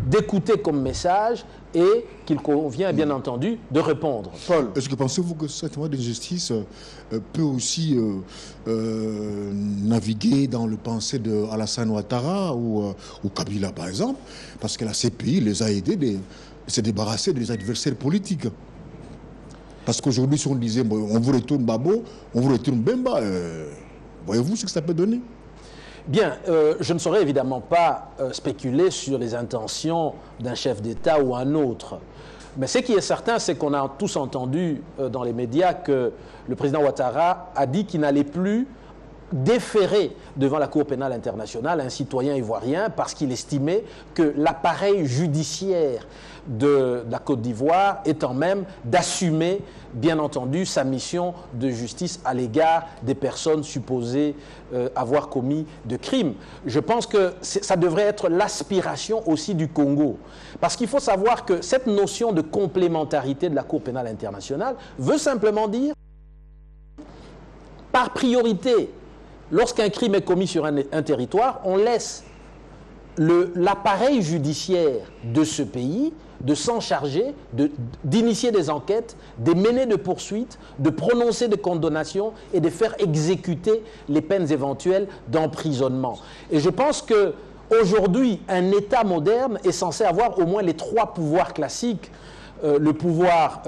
B: d'écouter comme message et qu'il convient bien entendu de répondre.
F: Paul, est-ce que pensez-vous que ce sentiment d'injustice peut aussi naviguer dans le pensée de Alassane Ouattara ou Kabila par exemple? Parce que la CPI les a aidés de se débarrasser des adversaires politiques. Parce qu'aujourd'hui, si on disait on vous retourne Babo, on vous retourne Bemba, voyez-vous ce que ça peut donner?
B: Bien, je ne saurais évidemment pas spéculer sur les intentions d'un chef d'État ou un autre. Mais ce qui est certain, c'est qu'on a tous entendu dans les médias que le président Ouattara a dit qu'il n'allait plus déférer devant la Cour pénale internationale un citoyen ivoirien parce qu'il estimait que l'appareil judiciaire de la Côte d'Ivoire étant même d'assumer, bien entendu, sa mission de justice à l'égard des personnes supposées avoir commis de crimes. Je pense que ça devrait être l'aspiration aussi du Congo. Parce qu'il faut savoir que cette notion de complémentarité de la Cour pénale internationale veut simplement dire, par priorité, lorsqu'un crime est commis sur un territoire, on laisse l'appareil judiciaire de ce pays de s'en charger, d'initier des enquêtes, de mener des poursuites, de prononcer des condamnations et de faire exécuter les peines éventuelles d'emprisonnement. Et je pense qu'aujourd'hui, un État moderne est censé avoir au moins les 3 pouvoirs classiques, le pouvoir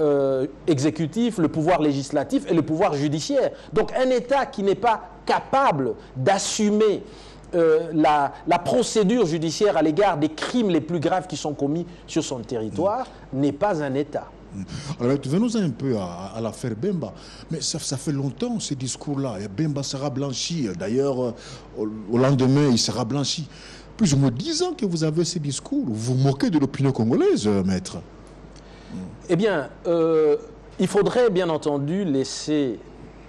B: exécutif, le pouvoir législatif et le pouvoir judiciaire. Donc un État qui n'est pas capable d'assumer la procédure judiciaire à l'égard des crimes les plus graves qui sont commis sur son territoire n'est pas un État.
F: Alors, venons un peu à l'affaire Bemba. Mais ça fait longtemps, ce discours-là. Bemba sera blanchi. D'ailleurs, au lendemain, il sera blanchi. Plus ou moins 10 ans que vous avez ce discours. Vous vous moquez de l'opinion congolaise, maître.
B: Eh bien, il faudrait bien entendu laisser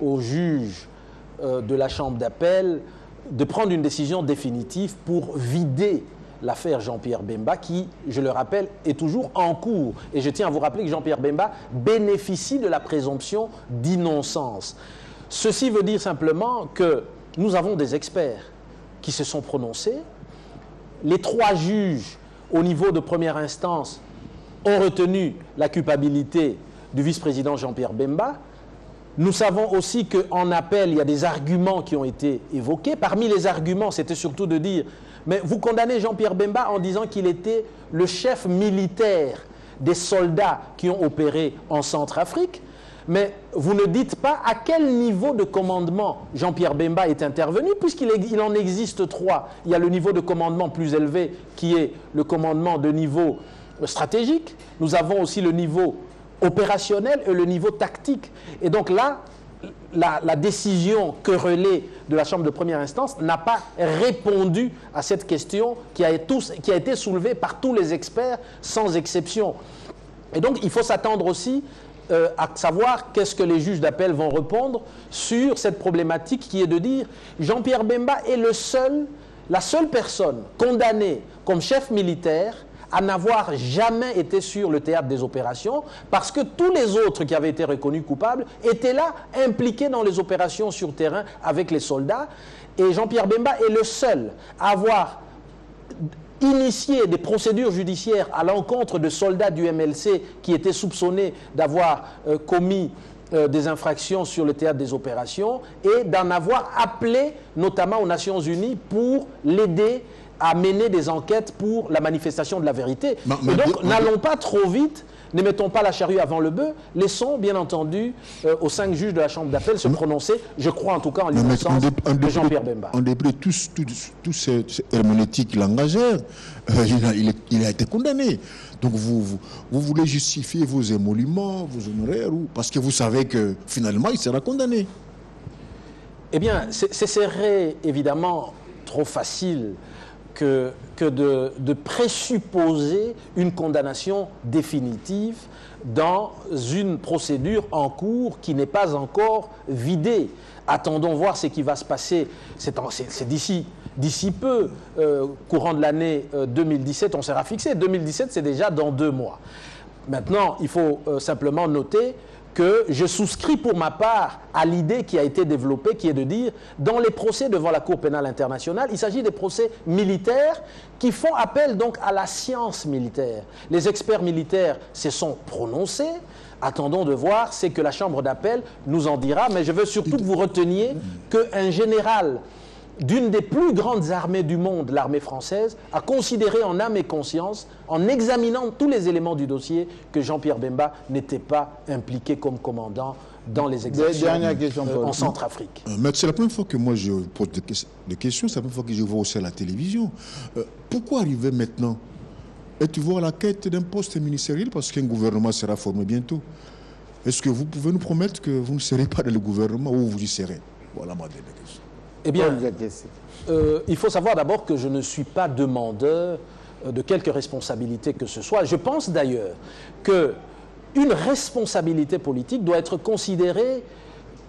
B: aux juges de la Chambre d'appel de prendre une décision définitive pour vider l'affaire Jean-Pierre Bemba qui, je le rappelle, est toujours en cours. Et je tiens à vous rappeler que Jean-Pierre Bemba bénéficie de la présomption d'innocence. Ceci veut dire simplement que nous avons des experts qui se sont prononcés. Les 3 juges au niveau de première instance ont retenu la culpabilité du vice-président Jean-Pierre Bemba. Nous savons aussi qu'en appel, il y a des arguments qui ont été évoqués. Parmi les arguments, c'était surtout de dire « Mais vous condamnez Jean-Pierre Bemba en disant qu'il était le chef militaire des soldats qui ont opéré en Centrafrique, mais vous ne dites pas à quel niveau de commandement Jean-Pierre Bemba est intervenu, puisqu'il en existe 3. Il y a le niveau de commandement plus élevé qui est le commandement de niveau stratégique. Nous avons aussi le niveau opérationnel et le niveau tactique. Et donc là, la décision querellée de la Chambre de première instance n'a pas répondu à cette question qui a été soulevée par tous les experts sans exception. Et donc il faut s'attendre aussi à savoir qu'est-ce que les juges d'appel vont répondre sur cette problématique qui est de dire Jean-Pierre Bemba est la seule personne condamnée comme chef militaire à n'avoir jamais été sur le théâtre des opérations parce que tous les autres qui avaient été reconnus coupables étaient là, impliqués dans les opérations sur terrain avec les soldats. Et Jean-Pierre Bemba est le seul à avoir initié des procédures judiciaires à l'encontre de soldats du MLC qui étaient soupçonnés d'avoir commis des infractions sur le théâtre des opérations et d'en avoir appelé notamment aux Nations Unies pour l'aider à mener des enquêtes pour la manifestation de la vérité. Et donc, n'allons pas trop vite, ne mettons pas la charrue avant le bœuf, laissons bien entendu aux 5 juges de la Chambre d'appel se prononcer, je crois en tout cas en l'innocence de Jean-Pierre Bemba.
F: En dépit de tous ces herméneutiques langagères, il a été condamné. Donc vous voulez justifier vos émoluments, vos honoraires, parce que vous savez que finalement il sera condamné.
B: Eh bien, ce serait évidemment trop facile que de présupposer une condamnation définitive dans une procédure en cours qui n'est pas encore vidée. Attendons voir ce qui va se passer. C'est d'ici peu, courant de l'année 2017, on sera fixé. 2017, c'est déjà dans 2 mois. Maintenant, il faut simplement noter que je souscris pour ma part à l'idée qui a été développée, qui est de dire, dans les procès devant la Cour pénale internationale, il s'agit des procès militaires qui font appel donc à la science militaire. Les experts militaires se sont prononcés. Attendons de voir ce que la Chambre d'appel nous en dira, mais je veux surtout que vous reteniez qu'un général d'une des plus grandes armées du monde, l'armée française, a considéré en âme et conscience, en examinant tous les éléments du dossier, que Jean-Pierre Bemba n'était pas impliqué comme commandant dans les exactions en Centrafrique.
F: C'est la première fois que moi je pose des questions, c'est la première fois que je vois aussi à la télévision. Pourquoi arriver maintenant? Êtes-vous à la quête d'un poste ministériel parce qu'un gouvernement sera formé bientôt? Est-ce que vous pouvez nous promettre que vous ne serez pas dans le gouvernement ou vous y serez? Voilà ma dernière question.
B: Eh bien, il faut savoir d'abord que je ne suis pas demandeur de quelque responsabilité que ce soit. Je pense d'ailleurs qu'une responsabilité politique doit être considérée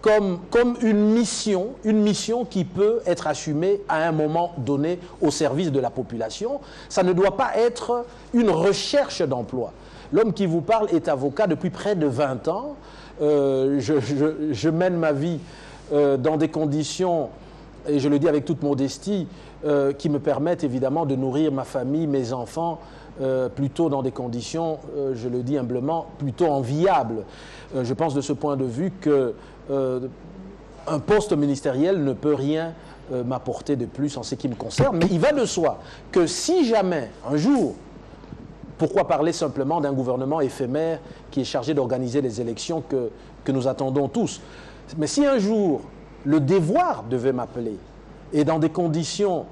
B: comme une mission qui peut être assumée à un moment donné au service de la population. Ça ne doit pas être une recherche d'emploi. L'homme qui vous parle est avocat depuis près de 20 ans. Je mène ma vie dans des conditions et je le dis avec toute modestie, qui me permettent évidemment de nourrir ma famille, mes enfants, plutôt dans des conditions, je le dis humblement, plutôt enviables. Je pense de ce point de vue que un poste ministériel ne peut rien m'apporter de plus en ce qui me concerne, mais il va de soi que si jamais, un jour, pourquoi parler simplement d'un gouvernement éphémère qui est chargé d'organiser les élections que nous attendons tous, mais si un jour le devoir devait m'appeler, et dans des conditions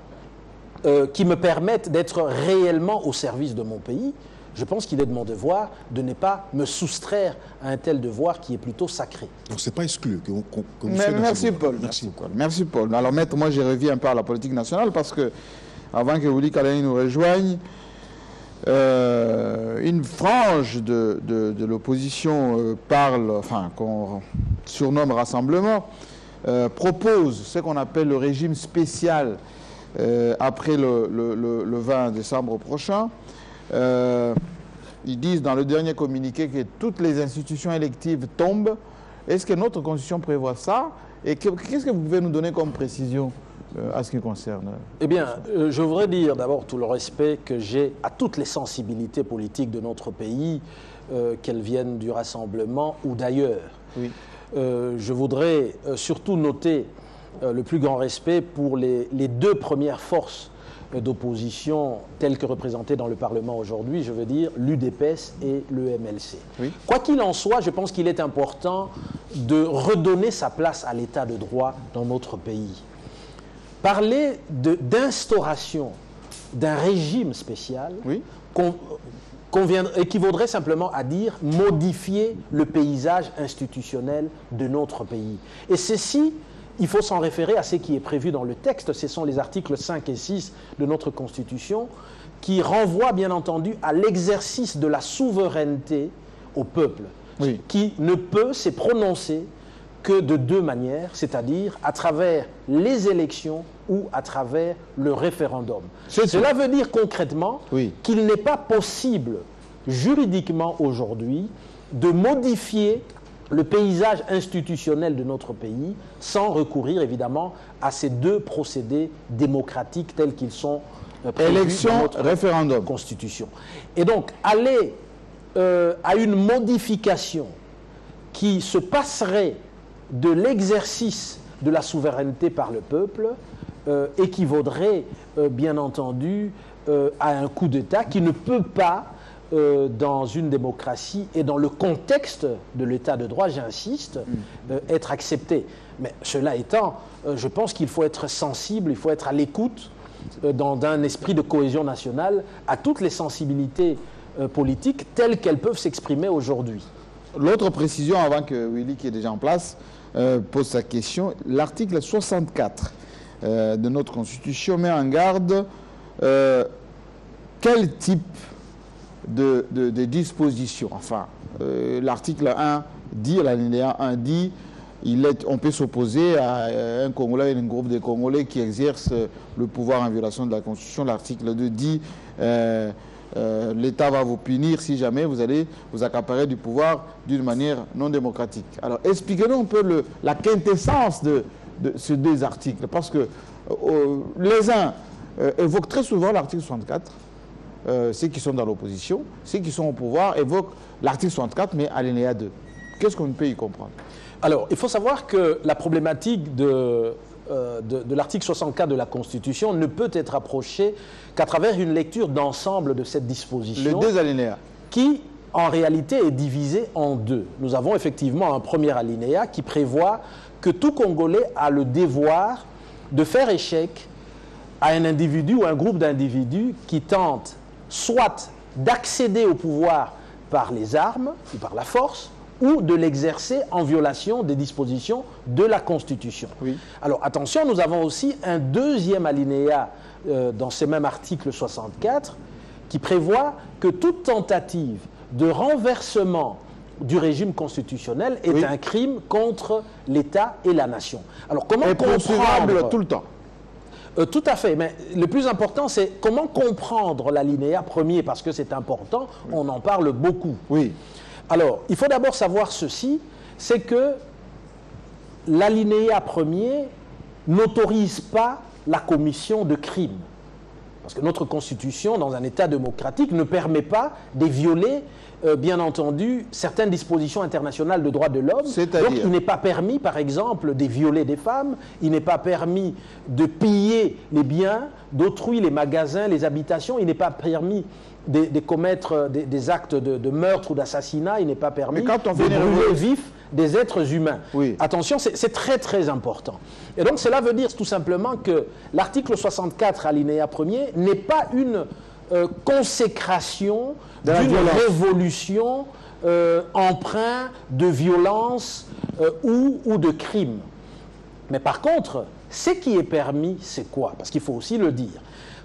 B: qui me permettent d'être réellement au service de mon pays, je pense qu'il est de mon devoir de ne pas me soustraire à un tel devoir qui est plutôt sacré.
F: Donc c'est pas exclu que vous
A: Merci Paul. Merci Paul. Alors maître, moi j'ai revu un peu à la politique nationale parce que avant que Willy Kalani nous rejoigne, une frange de l'opposition qu'on surnomme Rassemblement, propose ce qu'on appelle le régime spécial après le 20 décembre prochain. Ils disent dans le dernier communiqué que toutes les institutions électives tombent. Est-ce que notre constitution prévoit ça? Et qu'est-ce que vous pouvez nous donner comme précision à ce qui concerne?
B: Eh bien, je voudrais dire d'abord tout le respect que j'ai à toutes les sensibilités politiques de notre pays, qu'elles viennent du Rassemblement ou d'ailleurs.
A: Oui.
B: Je voudrais surtout noter le plus grand respect pour les deux premières forces d'opposition telles que représentées dans le Parlement aujourd'hui, je veux dire l'UDPS et le MLC.
A: Oui.
B: Quoi qu'il en soit, je pense qu'il est important de redonner sa place à l'état de droit dans notre pays. Parler d'instauration d'un régime spécial
A: oui.
B: Équivaudrait simplement à dire modifier le paysage institutionnel de notre pays. Et ceci, il faut s'en référer à ce qui est prévu dans le texte. Ce sont les articles 5 et 6 de notre Constitution qui renvoient bien entendu à l'exercice de la souveraineté au peuple,
A: oui.
B: qui ne peut se prononcer que de deux manières, c'est-à-dire à travers les élections ou à travers le référendum. Cela veut dire concrètement
A: oui.
B: qu'il n'est pas possible juridiquement aujourd'hui de modifier le paysage institutionnel de notre pays sans recourir évidemment à ces deux procédés démocratiques tels qu'ils sont prévus
A: élection,
B: dans notre
A: référendum.
B: Constitution. Et donc aller à une modification qui se passerait de l'exercice de la souveraineté par le peuple équivaudrait bien entendu à un coup d'État qui ne peut pas dans une démocratie et dans le contexte de l'état de droit, j'insiste, être accepté. Mais cela étant, je pense qu'il faut être sensible, il faut être à l'écoute dans un esprit de cohésion nationale à toutes les sensibilités politiques telles qu'elles peuvent s'exprimer aujourd'hui.
A: L'autre précision, avant que Willy, qui est déjà en place, pose sa question, l'article 64 de notre Constitution met en garde quel type de dispositions. Enfin, l'article 1 dit, l'alinéa 1 dit, on peut s'opposer à un Congolais, un groupe de Congolais qui exerce le pouvoir en violation de la Constitution. L'article 2 dit l'État va vous punir si jamais vous allez vous accaparer du pouvoir d'une manière non démocratique. Alors, expliquez-nous un peu la quintessence de ces deux articles, parce que les uns évoquent très souvent l'article 64, ceux qui sont dans l'opposition, ceux qui sont au pouvoir évoquent l'article 64, mais alinéa 2. Qu'est-ce qu'on peut y comprendre?
B: Alors, il faut savoir que la problématique de l'article 64 de la Constitution ne peut être approchée qu'à travers une lecture d'ensemble de cette disposition.
A: Les deux alinéas.
B: Qui, en réalité, est divisée en deux. Nous avons effectivement un premier alinéa qui prévoit que tout Congolais a le devoir de faire échec à un individu ou un groupe d'individus qui tentent soit d'accéder au pouvoir par les armes ou par la force, ou de l'exercer en violation des dispositions de la Constitution.
A: Oui.
B: Alors attention, nous avons aussi un deuxième alinéa dans ce même article 64 qui prévoit que toute tentative de renversement du régime constitutionnel est
A: oui.
B: un crime contre l'État et la nation. Alors comment
A: comprendre tout le temps?
B: Tout à fait, mais le plus important, c'est comment comprendre l'alinéa premier, parce que c'est important, oui. On en parle beaucoup.
A: Oui.
B: Alors, il faut d'abord savoir ceci, c'est que l'alinéa premier n'autorise pas la commission de crimes. Parce que notre Constitution, dans un État démocratique, ne permet pas de violer, bien entendu, certaines dispositions internationales de droits de l'homme. Donc il n'est pas permis, par exemple, de violer des femmes, il n'est pas permis de piller les biens d'autrui, les magasins, les habitations, il n'est pas permis de commettre des actes de meurtre ou d'assassinat, il n'est pas permis de brûler vif des êtres humains. Oui. Attention, c'est très très important. Et donc cela veut dire tout simplement que l'article 64, alinéa 1er, n'est pas une consécration d'une révolution empreinte de violence ou de crime. Mais par contre, ce qui est permis, c'est quoi? Parce qu'il faut aussi le dire.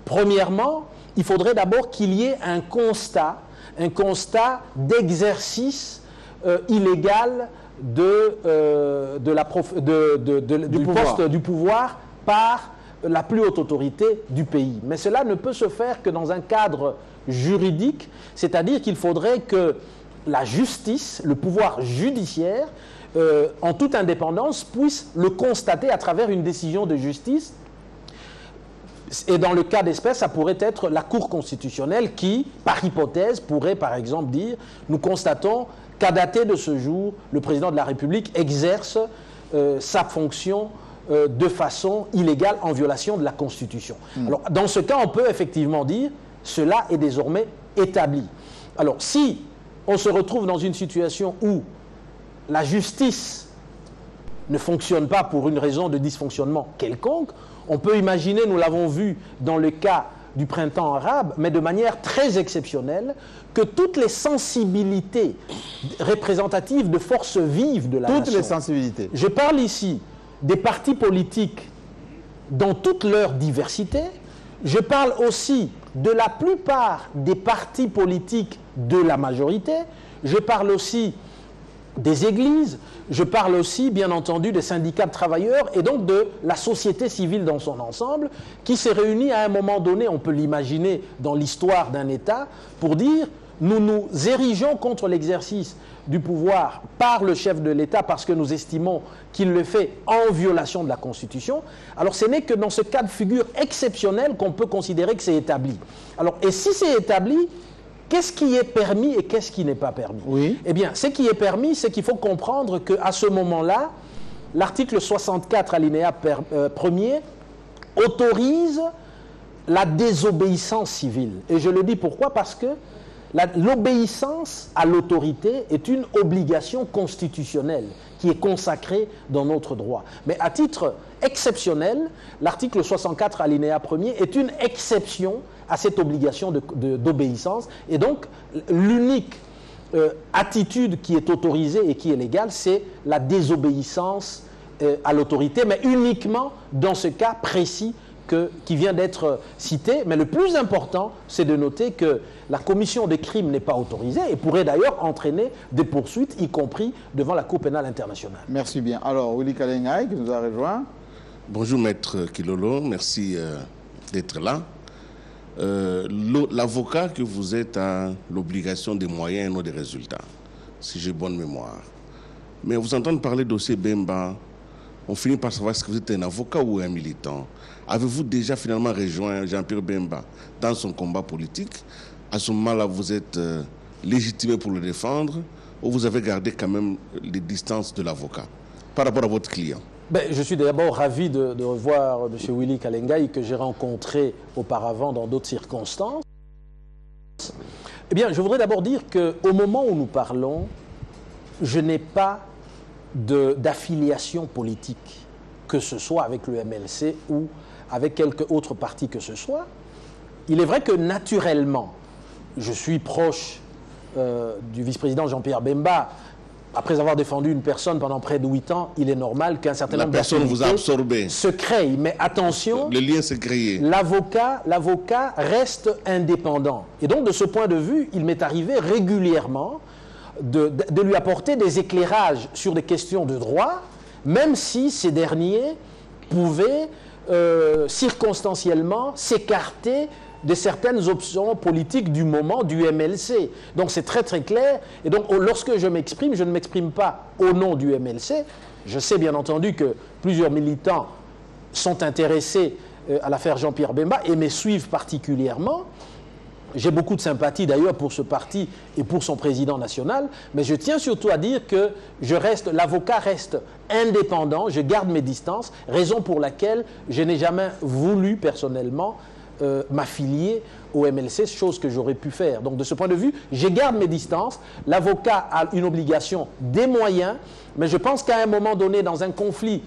B: Premièrement, il faudrait d'abord qu'il y ait un constat d'exercice illégal du pouvoir par la plus haute autorité du pays. Mais cela ne peut se faire que dans un cadre juridique, c'est-à-dire qu'il faudrait que la justice, le pouvoir judiciaire, en toute indépendance, puisse le constater à travers une décision de justice. Et dans le cas d'espèce, ça pourrait être la Cour constitutionnelle qui, par hypothèse, pourrait par exemple dire « Nous constatons qu'à dater de ce jour, le président de la République exerce sa fonction de façon illégale en violation de la Constitution. » Alors, dans ce cas, on peut effectivement dire « Cela est désormais établi. » Alors, si on se retrouve dans une situation où la justice ne fonctionne pas pour une raison de dysfonctionnement quelconque, on peut imaginer, nous l'avons vu dans le cas du printemps arabe, mais de manière très exceptionnelle, que toutes les sensibilités représentatives de forces vives de la nation... Toutes les sensibilités. Je parle ici des partis politiques dans toute leur diversité. Je parle aussi de la plupart des partis politiques de la majorité. Je parle aussi des églises, je parle aussi, bien entendu, des syndicats de travailleurs et donc de la société civile dans son ensemble, qui s'est réunie à un moment donné, on peut l'imaginer dans l'histoire d'un État, pour dire « nous nous érigeons contre l'exercice du pouvoir par le chef de l'État parce que nous estimons qu'il le fait en violation de la Constitution ». Alors ce n'est que dans ce cas de figure exceptionnel qu'on peut considérer que c'est établi. Alors, et si c'est établi, qu'est-ce qui est permis et qu'est-ce qui n'est pas permis? Oui. Eh bien, ce qui est permis, c'est qu'il faut comprendre qu'à ce moment-là, l'article 64, alinéa 1er, autorise la désobéissance civile. Et je le dis pourquoi? Parce que l'obéissance à l'autorité est une obligation constitutionnelle qui est consacrée dans notre droit. Mais à titre exceptionnel, l'article 64, alinéa 1er, est une exception à cette obligation d'obéissance. Et donc, l'unique attitude qui est autorisée et qui est légale, c'est la désobéissance à l'autorité, mais uniquement dans ce cas précis qui vient d'être cité. Mais le plus important, c'est de noter que la commission des crimes n'est pas autorisée et pourrait d'ailleurs entraîner des poursuites, y compris devant la Cour pénale internationale. Merci bien. Alors, Willy Kalengai, qui nous a rejoint.
G: Bonjour, Maître Kilolo. Merci d'être là. L'avocat que vous êtes a l'obligation des moyens et non des résultats, si j'ai bonne mémoire. Mais vous entendez parler de dossier Bemba, on finit par savoir si vous êtes un avocat ou un militant. Avez-vous déjà finalement rejoint Jean-Pierre Bemba dans son combat politique? À ce moment-là, vous êtes légitimé pour le défendre ou vous avez gardé quand même les distances de l'avocat par rapport à votre client?
B: Je suis d'abord ravi de revoir M. Willy Kalengai, que j'ai rencontré auparavant dans d'autres circonstances. Eh bien, je voudrais d'abord dire qu'au moment où nous parlons, je n'ai pas d'affiliation politique, que ce soit avec le MLC ou avec quelque autre parti que ce soit. Il est vrai que naturellement, je suis proche du vice-président Jean-Pierre Bemba. Après avoir défendu une personne pendant près de 8 ans, il est normal qu'un certain nombre d'affinités se créent. Mais attention,
G: le lien s'est créé.
B: L'avocat reste indépendant. Et donc, de ce point de vue, il m'est arrivé régulièrement de lui apporter des éclairages sur des questions de droit, même si ces derniers pouvaient circonstanciellement s'écarter de certaines options politiques du moment du MLC. Donc c'est très très clair. Et donc lorsque je m'exprime, je ne m'exprime pas au nom du MLC. Je sais bien entendu que plusieurs militants sont intéressés à l'affaire Jean-Pierre Bemba et me suivent particulièrement. J'ai beaucoup de sympathie d'ailleurs pour ce parti et pour son président national, mais je tiens surtout à dire que l'avocat reste indépendant, je garde mes distances, raison pour laquelle je n'ai jamais voulu personnellement m'affilier au MLC, chose que j'aurais pu faire. Donc de ce point de vue, je garde mes distances. L'avocat a une obligation des moyens, mais je pense qu'à un moment donné, dans un conflit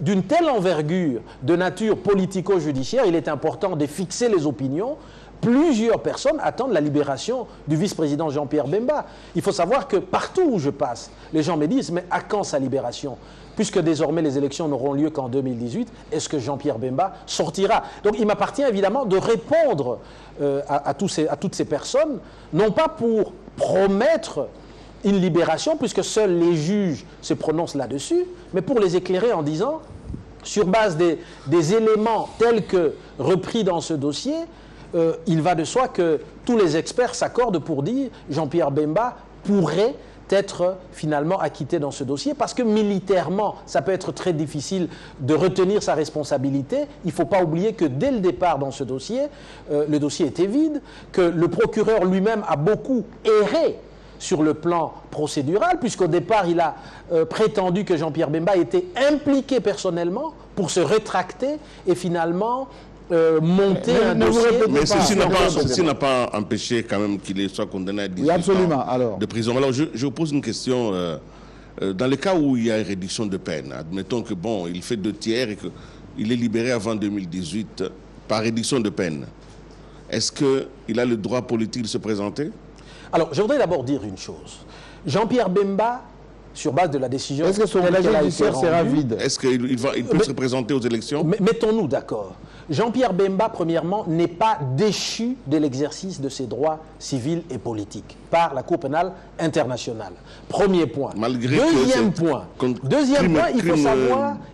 B: d'une telle envergure de nature politico-judiciaire, il est important de fixer les opinions. Plusieurs personnes attendent la libération du vice-président Jean-Pierre Bemba. Il faut savoir que partout où je passe, les gens me disent « mais à quand sa libération ?» Puisque désormais les élections n'auront lieu qu'en 2018, est-ce que Jean-Pierre Bemba sortira? Donc il m'appartient évidemment de répondre à toutes ces personnes, non pas pour promettre une libération, puisque seuls les juges se prononcent là-dessus, mais pour les éclairer en disant, sur base des éléments tels que repris dans ce dossier, il va de soi que tous les experts s'accordent pour dire Jean-Pierre Bemba pourrait être finalement acquitté dans ce dossier parce que militairement, ça peut être très difficile de retenir sa responsabilité. Il ne faut pas oublier que dès le départ dans ce dossier, le dossier était vide, que le procureur lui-même a beaucoup erré sur le plan procédural, puisqu'au départ, il a prétendu que Jean-Pierre Bemba était impliqué personnellement pour se rétracter et finalement monter un dossier.
G: Mais ceci n'a pas empêché quand même qu'il soit condamné à 18 ans de prison. Alors je vous pose une question. Dans le cas où il y a une réduction de peine, admettons que bon, il fait 2 tiers et qu'il est libéré avant 2018 par réduction de peine, est-ce qu'il a le droit politique de se présenter?
B: Alors, je voudrais d'abord dire une chose. Jean-Pierre Bemba, sur base de la décision...
A: Est-ce que son casier judiciaire sera vide?
G: Est-ce qu'il peut se présenter aux élections?
B: Mettons-nous d'accord. Jean-Pierre Bemba, premièrement, n'est pas déchu de l'exercice de ses droits civils et politiques par la Cour pénale internationale. Premier point. Deuxième point,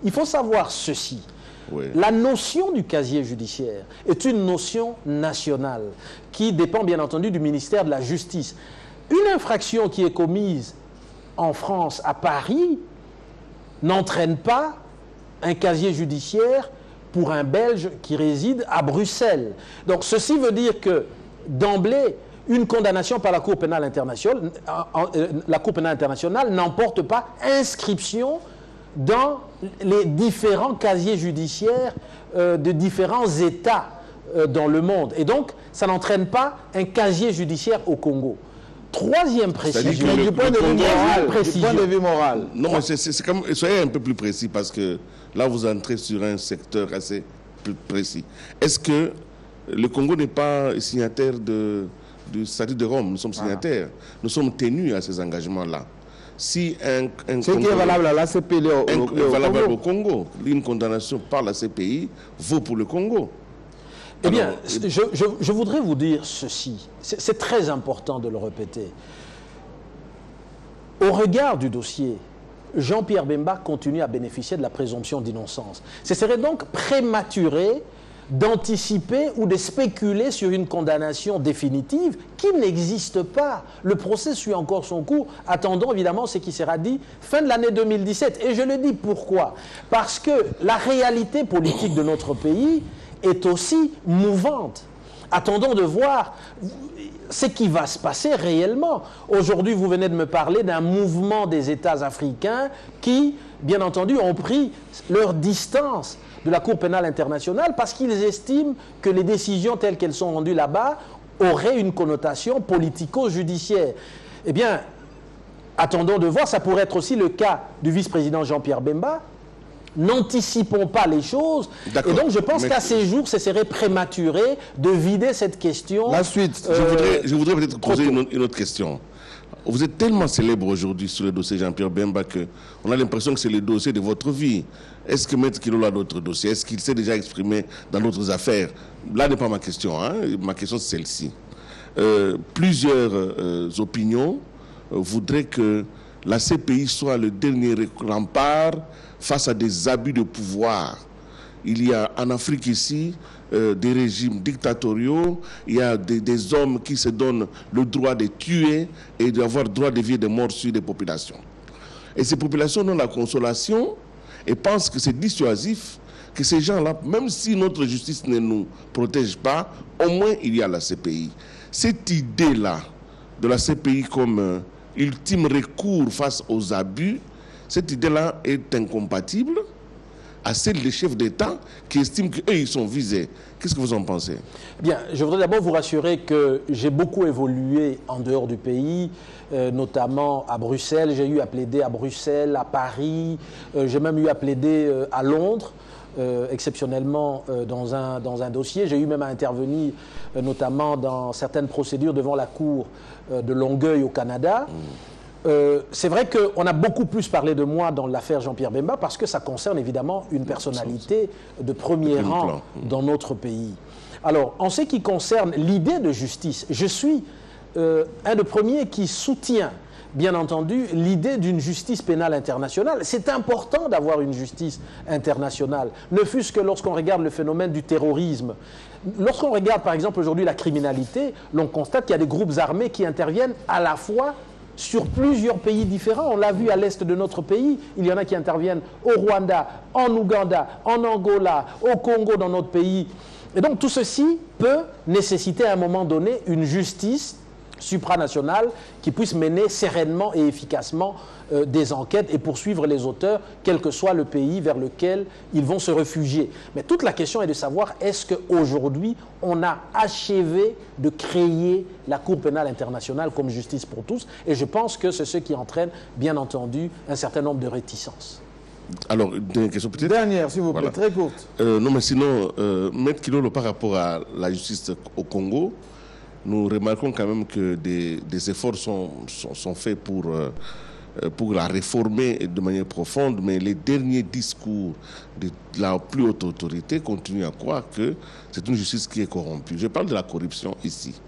B: il faut savoir ceci. Oui. La notion du casier judiciaire est une notion nationale qui dépend bien entendu du ministère de la Justice. Une infraction qui est commise en France, à Paris, n'entraîne pas un casier judiciaire pour un Belge qui réside à Bruxelles. Donc ceci veut dire que d'emblée, une condamnation par la Cour pénale internationale n'emporte pas inscription dans les différents casiers judiciaires de différents États dans le monde. Et donc, ça n'entraîne pas un casier judiciaire au Congo. Troisième précision.
A: Du point de vue moral.
G: Non, c'est comme, soyez un peu plus précis parce que là, vous entrez sur un secteur assez plus précis. Est-ce que le Congo n'est pas signataire du statut de Rome? Nous sommes signataires. Nous sommes tenus à ces engagements-là. Si
A: ce qui est valable à la CPI
G: valable au Congo, une condamnation par la CPI vaut pour le Congo.
B: Eh bien, je voudrais vous dire ceci. C'est très important de le répéter. Au regard du dossier, Jean-Pierre Bemba continue à bénéficier de la présomption d'innocence. Ce serait donc prématuré d'anticiper ou de spéculer sur une condamnation définitive qui n'existe pas. Le procès suit encore son cours. Attendons évidemment ce qui sera dit fin de l'année 2017. Et je le dis pourquoi? Parce que la réalité politique de notre pays est aussi mouvante. Attendons de voir ce qui va se passer réellement. Aujourd'hui, vous venez de me parler d'un mouvement des États africains qui, bien entendu, ont pris leur distance de la Cour pénale internationale parce qu'ils estiment que les décisions telles qu'elles sont rendues là-bas auraient une connotation politico-judiciaire. Eh bien, attendons de voir, ça pourrait être aussi le cas du vice-président Jean-Pierre Bemba. N'anticipons pas les choses. Et donc, je pense qu'à ces jours, ce serait prématuré de vider cette question.
A: La suite.
G: Je voudrais peut-être poser une autre question. Vous êtes tellement célèbre aujourd'hui sur le dossier Jean-Pierre Bemba qu'on a l'impression que c'est le dossier de votre vie. Est-ce que Maître Kilolo a d'autres dossiers? Est-ce qu'il s'est déjà exprimé dans d'autres affaires? Là n'est pas ma question. Hein? Ma question, c'est celle-ci. Plusieurs opinions voudraient que la CPI soit le dernier rempart face à des abus de pouvoir. Il y a en Afrique ici des régimes dictatoriaux, il y a des hommes qui se donnent le droit de tuer et d'avoir le droit de vivre des morts sur des populations. Et ces populations ont la consolation et pensent que c'est dissuasif que ces gens-là, même si notre justice ne nous protège pas, au moins il y a la CPI. Cette idée-là de la CPI comme ultime recours face aux abus, cette idée-là est incompatible à celle des chefs d'État qui estiment qu'eux, ils sont visés. Qu'est-ce que vous en pensez?
B: Bien, je voudrais d'abord vous rassurer que j'ai beaucoup évolué en dehors du pays, notamment à Bruxelles. J'ai eu à plaider à Bruxelles, à Paris, j'ai même eu à plaider à Londres, exceptionnellement dans un dossier. J'ai eu même à intervenir notamment dans certaines procédures devant la Cour de Longueuil au Canada. C'est vrai qu'on a beaucoup plus parlé de moi dans l'affaire Jean-Pierre Bemba parce que ça concerne évidemment une personnalité de premier rang dans notre pays. Alors, en ce qui concerne l'idée de justice, je suis un des premiers qui soutient, bien entendu, l'idée d'une justice pénale internationale. C'est important d'avoir une justice internationale, ne fût-ce que lorsqu'on regarde le phénomène du terrorisme. Lorsqu'on regarde, par exemple, aujourd'hui la criminalité, l'on constate qu'il y a des groupes armés qui interviennent à la fois sur plusieurs pays différents. On l'a vu à l'est de notre pays. Il y en a qui interviennent au Rwanda, en Ouganda, en Angola, au Congo, dans notre pays. Et donc tout ceci peut nécessiter à un moment donné une justice supranationale qui puisse mener sereinement et efficacement des enquêtes et poursuivre les auteurs, quel que soit le pays vers lequel ils vont se réfugier. Mais toute la question est de savoir, est-ce qu'aujourd'hui, on a achevé de créer la Cour pénale internationale comme justice pour tous? Et je pense que c'est ce qui entraîne, bien entendu, un certain nombre de réticences.
G: Alors, dernière question peut-être.
A: Dernière, s'il vous plaît, très courte.
G: Non, mais sinon, Maître Kilolo, par rapport à la justice au Congo, nous remarquons quand même que des efforts sont faits pour la réformer de manière profonde, mais les derniers discours de la plus haute autorité continuent à croire que c'est une justice qui est corrompue. Je parle de la corruption ici.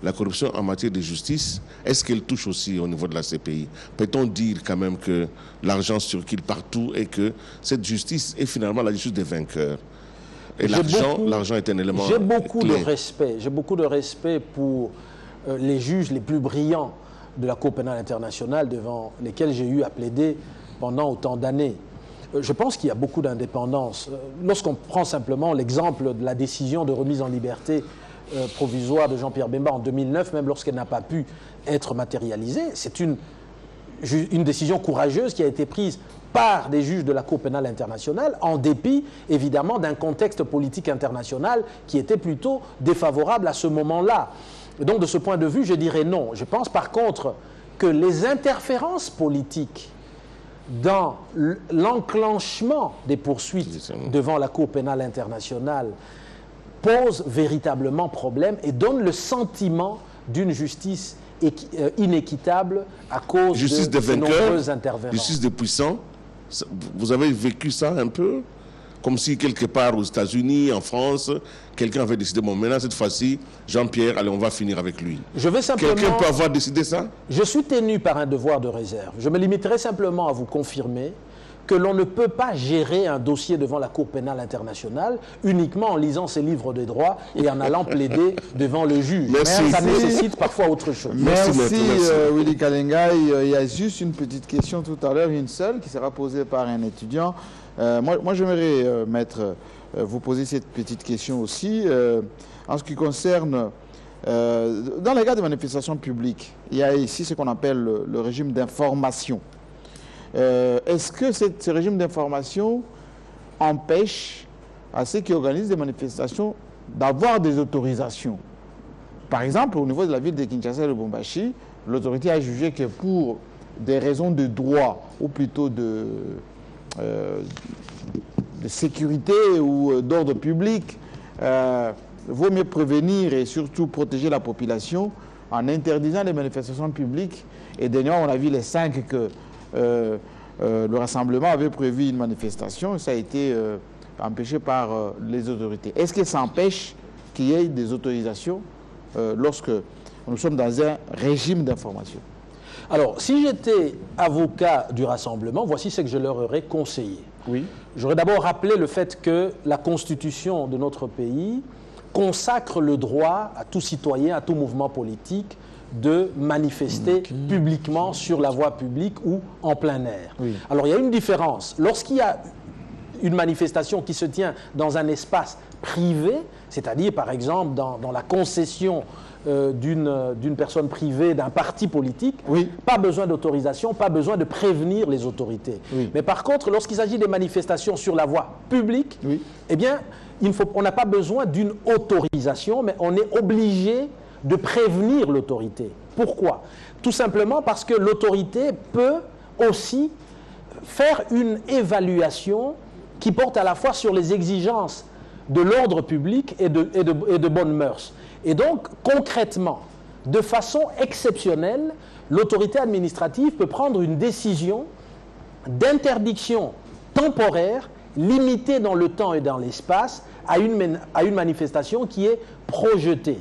G: La corruption en matière de justice, est-ce qu'elle touche aussi au niveau de la CPI? Peut-on dire quand même que l'argent circule partout et que cette justice est finalement la justice des vainqueurs? Et l'argent est un élément
B: J'ai beaucoup
G: clé.
B: de respect pour les juges les plus brillants de la Cour pénale internationale devant lesquels j'ai eu à plaider pendant autant d'années. Je pense qu'il y a beaucoup d'indépendance. Lorsqu'on prend simplement l'exemple de la décision de remise en liberté provisoire de Jean-Pierre Bemba en 2009, même lorsqu'elle n'a pas pu être matérialisée, c'est une décision courageuse qui a été prise par des juges de la Cour pénale internationale, en dépit, évidemment, d'un contexte politique international qui était plutôt défavorable à ce moment-là. Et donc, de ce point de vue, je dirais non. Je pense, par contre, que les interférences politiques dans l'enclenchement des poursuites devant la Cour pénale internationale posent véritablement problème et donnent le sentiment d'une justice inéquitable à cause de ces nombreuses interventions.
G: Justice des puissants. Vous avez vécu ça un peu? Comme si quelque part aux États-Unis, en France, quelqu'un avait décidé, bon, maintenant cette fois-ci, Jean-Pierre, allez, on va finir avec lui. Quelqu'un peut avoir décidé ça?
B: Je suis tenu par un devoir de réserve. Je me limiterai simplement à vous confirmer que l'on ne peut pas gérer un dossier devant la Cour pénale internationale uniquement en lisant ses livres de droit et en allant plaider devant le juge.
A: Merci.
B: Ça nécessite parfois autre chose.
A: Merci. Willy Kalenga. Il y a juste une petite question tout à l'heure, une seule, qui sera posée par un étudiant. Moi j'aimerais, Maître, vous poser cette petite question aussi. En ce qui concerne, dans les cas de manifestations publiques, il y a ici ce qu'on appelle le régime d'information. Est-ce que ce régime d'information empêche à ceux qui organisent des manifestations d'avoir des autorisations? Par exemple, au niveau de la ville de Kinshasa et de Lubumbashi, l'autorité a jugé que pour des raisons de droit, ou plutôt de sécurité ou d'ordre public, vaut mieux prévenir et surtout protéger la population en interdisant les manifestations publiques. Et dernièrement, on a vu les 5 que le rassemblement avait prévu une manifestation et ça a été empêché par les autorités. Est-ce que ça empêche qu'il y ait des autorisations lorsque nous sommes dans un régime d'information?
B: Alors, si j'étais avocat du rassemblement, voici ce que je leur aurais conseillé.
A: Oui.
B: J'aurais d'abord rappelé le fait que la Constitution de notre pays consacre le droit à tout citoyen, à tout mouvement politique, de manifester publiquement sur la voie publique ou en plein air. Oui. Alors, il y a une différence. Lorsqu'il y a une manifestation qui se tient dans un espace privé, c'est-à-dire par exemple dans la concession d'une personne privée, d'un parti politique,
A: Oui.
B: pas besoin d'autorisation, pas besoin de prévenir les autorités.
A: Oui.
B: Mais par contre, lorsqu'il s'agit des manifestations sur la voie publique,
A: Oui.
B: eh bien, on n'a pas besoin d'une autorisation, mais on est obligé de prévenir l'autorité. Pourquoi? Tout simplement parce que l'autorité peut aussi faire une évaluation qui porte à la fois sur les exigences de l'ordre public et de bonnes mœurs. Et donc, concrètement, de façon exceptionnelle, l'autorité administrative peut prendre une décision d'interdiction temporaire, limitée dans le temps et dans l'espace, à une manifestation qui est projetée.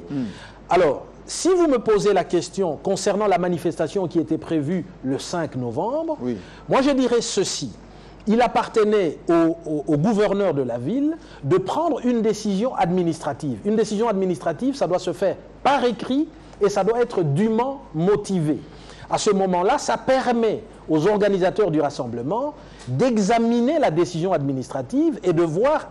B: Alors, si vous me posez la question concernant la manifestation qui était prévue le 5 novembre,
A: Oui.
B: moi je dirais ceci. Il appartenait au gouverneur de la ville de prendre une décision administrative. Une décision administrative, ça doit se faire par écrit et ça doit être dûment motivé. À ce moment-là, ça permet aux organisateurs du rassemblement d'examiner la décision administrative et de voir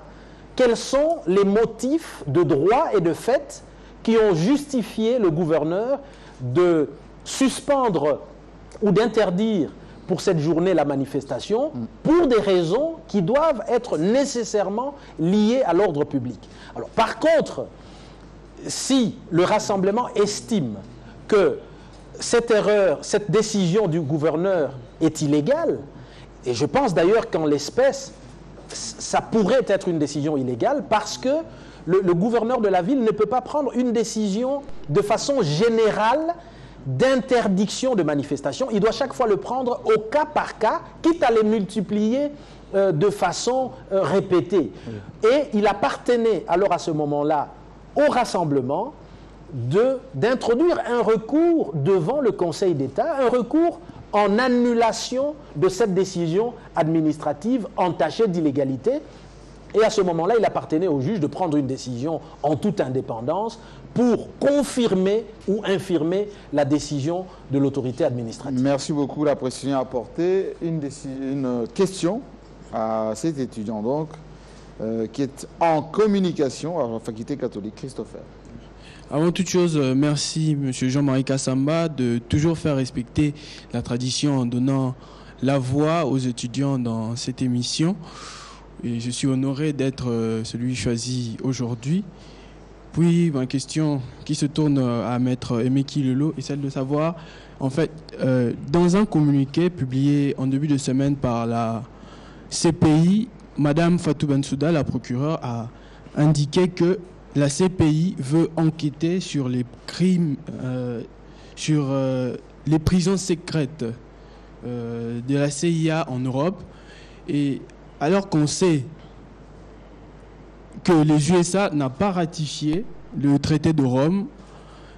B: quels sont les motifs de droit et de fait qui ont justifié le gouverneur de suspendre ou d'interdire pour cette journée la manifestation pour des raisons qui doivent être nécessairement liées à l'ordre public. Alors, par contre, si le rassemblement estime que cette erreur, cette décision du gouverneur est illégale, et je pense d'ailleurs qu'en l'espèce, ça pourrait être une décision illégale parce que le gouverneur de la ville ne peut pas prendre une décision de façon générale d'interdiction de manifestation. Il doit chaque fois le prendre au cas par cas, quitte à les multiplier de façon répétée. Et il appartenait alors à ce moment-là au rassemblement d'introduire un recours devant le Conseil d'État, un recours en annulation de cette décision administrative entachée d'illégalité. Et à ce moment-là, il appartenait au juge de prendre une décision en toute indépendance pour confirmer ou infirmer la décision de l'autorité administrative.
A: Merci beaucoup, la précision apportée. Une question à cet étudiant donc, qui est en communication à la faculté catholique. Christopher.
H: Avant toute chose, merci M. Jean-Marie Kassamba de toujours faire respecter la tradition en donnant la voix aux étudiants dans cette émission. Et je suis honoré d'être celui choisi aujourd'hui. Puis ma question qui se tourne à Maître Emeki Lolo est celle de savoir, en fait, dans un communiqué publié en début de semaine par la CPI, Madame Fatou Bensouda, la procureure, a indiqué que la CPI veut enquêter sur les crimes, sur les prisons secrètes de la CIA en Europe. Et alors qu'on sait que les USA n'ont pas ratifié le traité de Rome,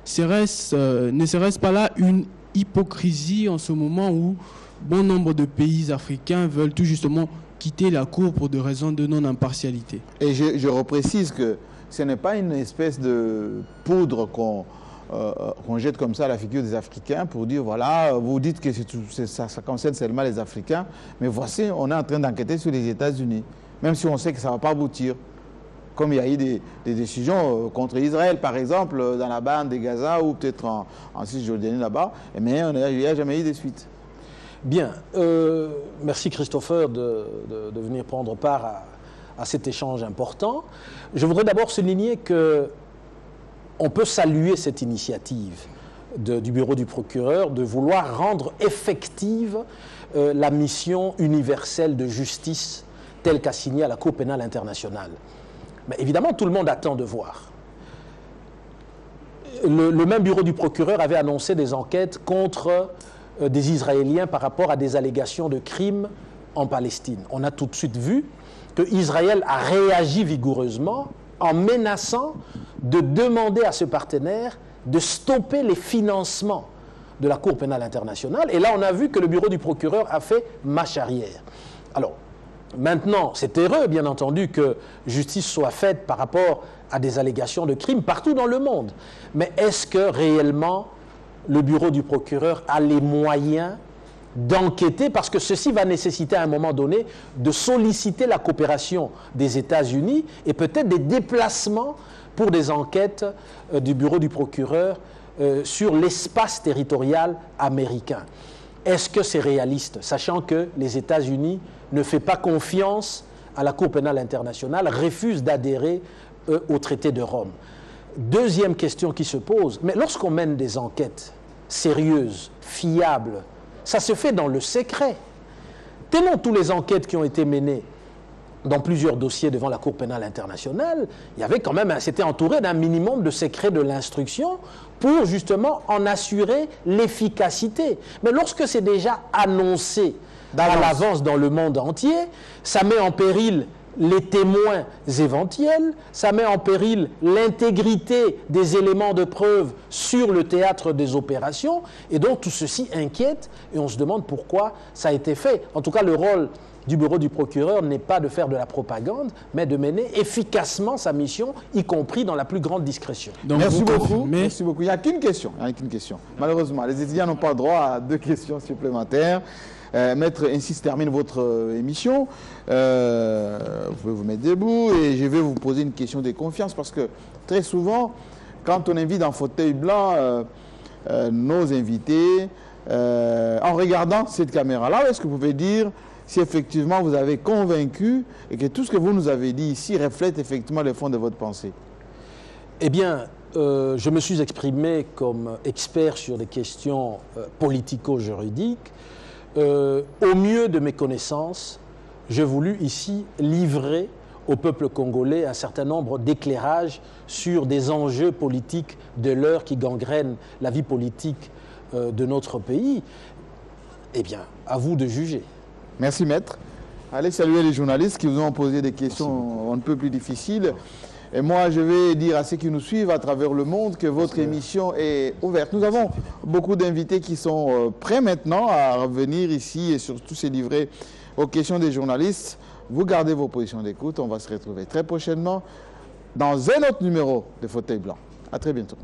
H: ne serait-ce pas là une hypocrisie en ce moment où bon nombre de pays africains veulent tout justement quitter la Cour pour des raisons de non-impartialité? Et
A: je reprécise que ce n'est pas une espèce de poudre qu'on jette comme ça à la figure des Africains pour dire, voilà, vous dites que ça concerne seulement les Africains, mais voici, on est en train d'enquêter sur les États-Unis, même si on sait que ça ne va pas aboutir. Comme il y a eu des décisions contre Israël, par exemple, dans la bande de Gaza ou peut-être en Cisjordanie là-bas, mais il n'y a jamais eu de suite.
B: Bien, merci Christopher de venir prendre part à cet échange important. Je voudrais d'abord souligner que on peut saluer cette initiative du bureau du procureur de vouloir rendre effective la mission universelle de justice telle qu'assignée à la Cour pénale internationale. Mais évidemment, tout le monde attend de voir. Le même bureau du procureur avait annoncé des enquêtes contre des Israéliens par rapport à des allégations de crimes en Palestine. On a tout de suite vu que Israël a réagi vigoureusement en menaçant de demander à ce partenaire de stopper les financements de la Cour pénale internationale. Et là, on a vu que le bureau du procureur a fait marche arrière. Alors, maintenant, c'est heureux, bien entendu, que justice soit faite par rapport à des allégations de crimes partout dans le monde. Mais est-ce que réellement le bureau du procureur a les moyens d'enquêter, parce que ceci va nécessiter à un moment donné de solliciter la coopération des États-Unis et peut-être des déplacements pour des enquêtes du bureau du procureur sur l'espace territorial américain. Est-ce que c'est réaliste, sachant que les États-Unis ne font pas confiance à la Cour pénale internationale, refusent d'adhérer au traité de Rome? Deuxième question qui se pose, mais lorsqu'on mène des enquêtes sérieuses, fiables, ça se fait dans le secret. Tenons toutes les enquêtes qui ont été menées dans plusieurs dossiers devant la Cour pénale internationale, il y avait quand même, c'était entouré d'un minimum de secret de l'instruction pour justement en assurer l'efficacité. Mais lorsque c'est déjà annoncé à l'avance dans le monde entier, ça met en péril les témoins éventuels, ça met en péril l'intégrité des éléments de preuve sur le théâtre des opérations, et donc tout ceci inquiète, et on se demande pourquoi ça a été fait. En tout cas, le rôle du bureau du procureur n'est pas de faire de la propagande, mais de mener efficacement sa mission, y compris dans la plus grande discrétion.
H: Donc
A: merci beaucoup.
H: Mais...
A: Merci beaucoup. Il n'y a qu'une question. Malheureusement, les étudiants n'ont pas le droit à 2 questions supplémentaires. Maître, ainsi se termine votre émission. Vous pouvez vous mettre debout et je vais vous poser une question de confiance parce que très souvent, quand on invite en fauteuil blanc nos invités, en regardant cette caméra-là, est-ce que vous pouvez dire si effectivement vous avez convaincu et que tout ce que vous nous avez dit ici reflète effectivement le fond de votre pensée?
B: Eh bien, je me suis exprimé comme expert sur des questions politico-juridiques. Au mieux de mes connaissances, j'ai voulu ici livrer au peuple congolais un certain nombre d'éclairages sur des enjeux politiques de l'heure qui gangrènent la vie politique de notre pays. Eh bien, à vous de juger.
A: Merci, maître. Allez saluer les journalistes qui vous ont posé des questions un peu plus difficiles. Et moi, je vais dire à ceux qui nous suivent à travers le monde que votre émission est ouverte. Nous avons beaucoup d'invités qui sont prêts maintenant à revenir ici et surtout se livrer aux questions des journalistes. Vous gardez vos positions d'écoute. On va se retrouver très prochainement dans un autre numéro de Fauteuil Blanc. À très bientôt.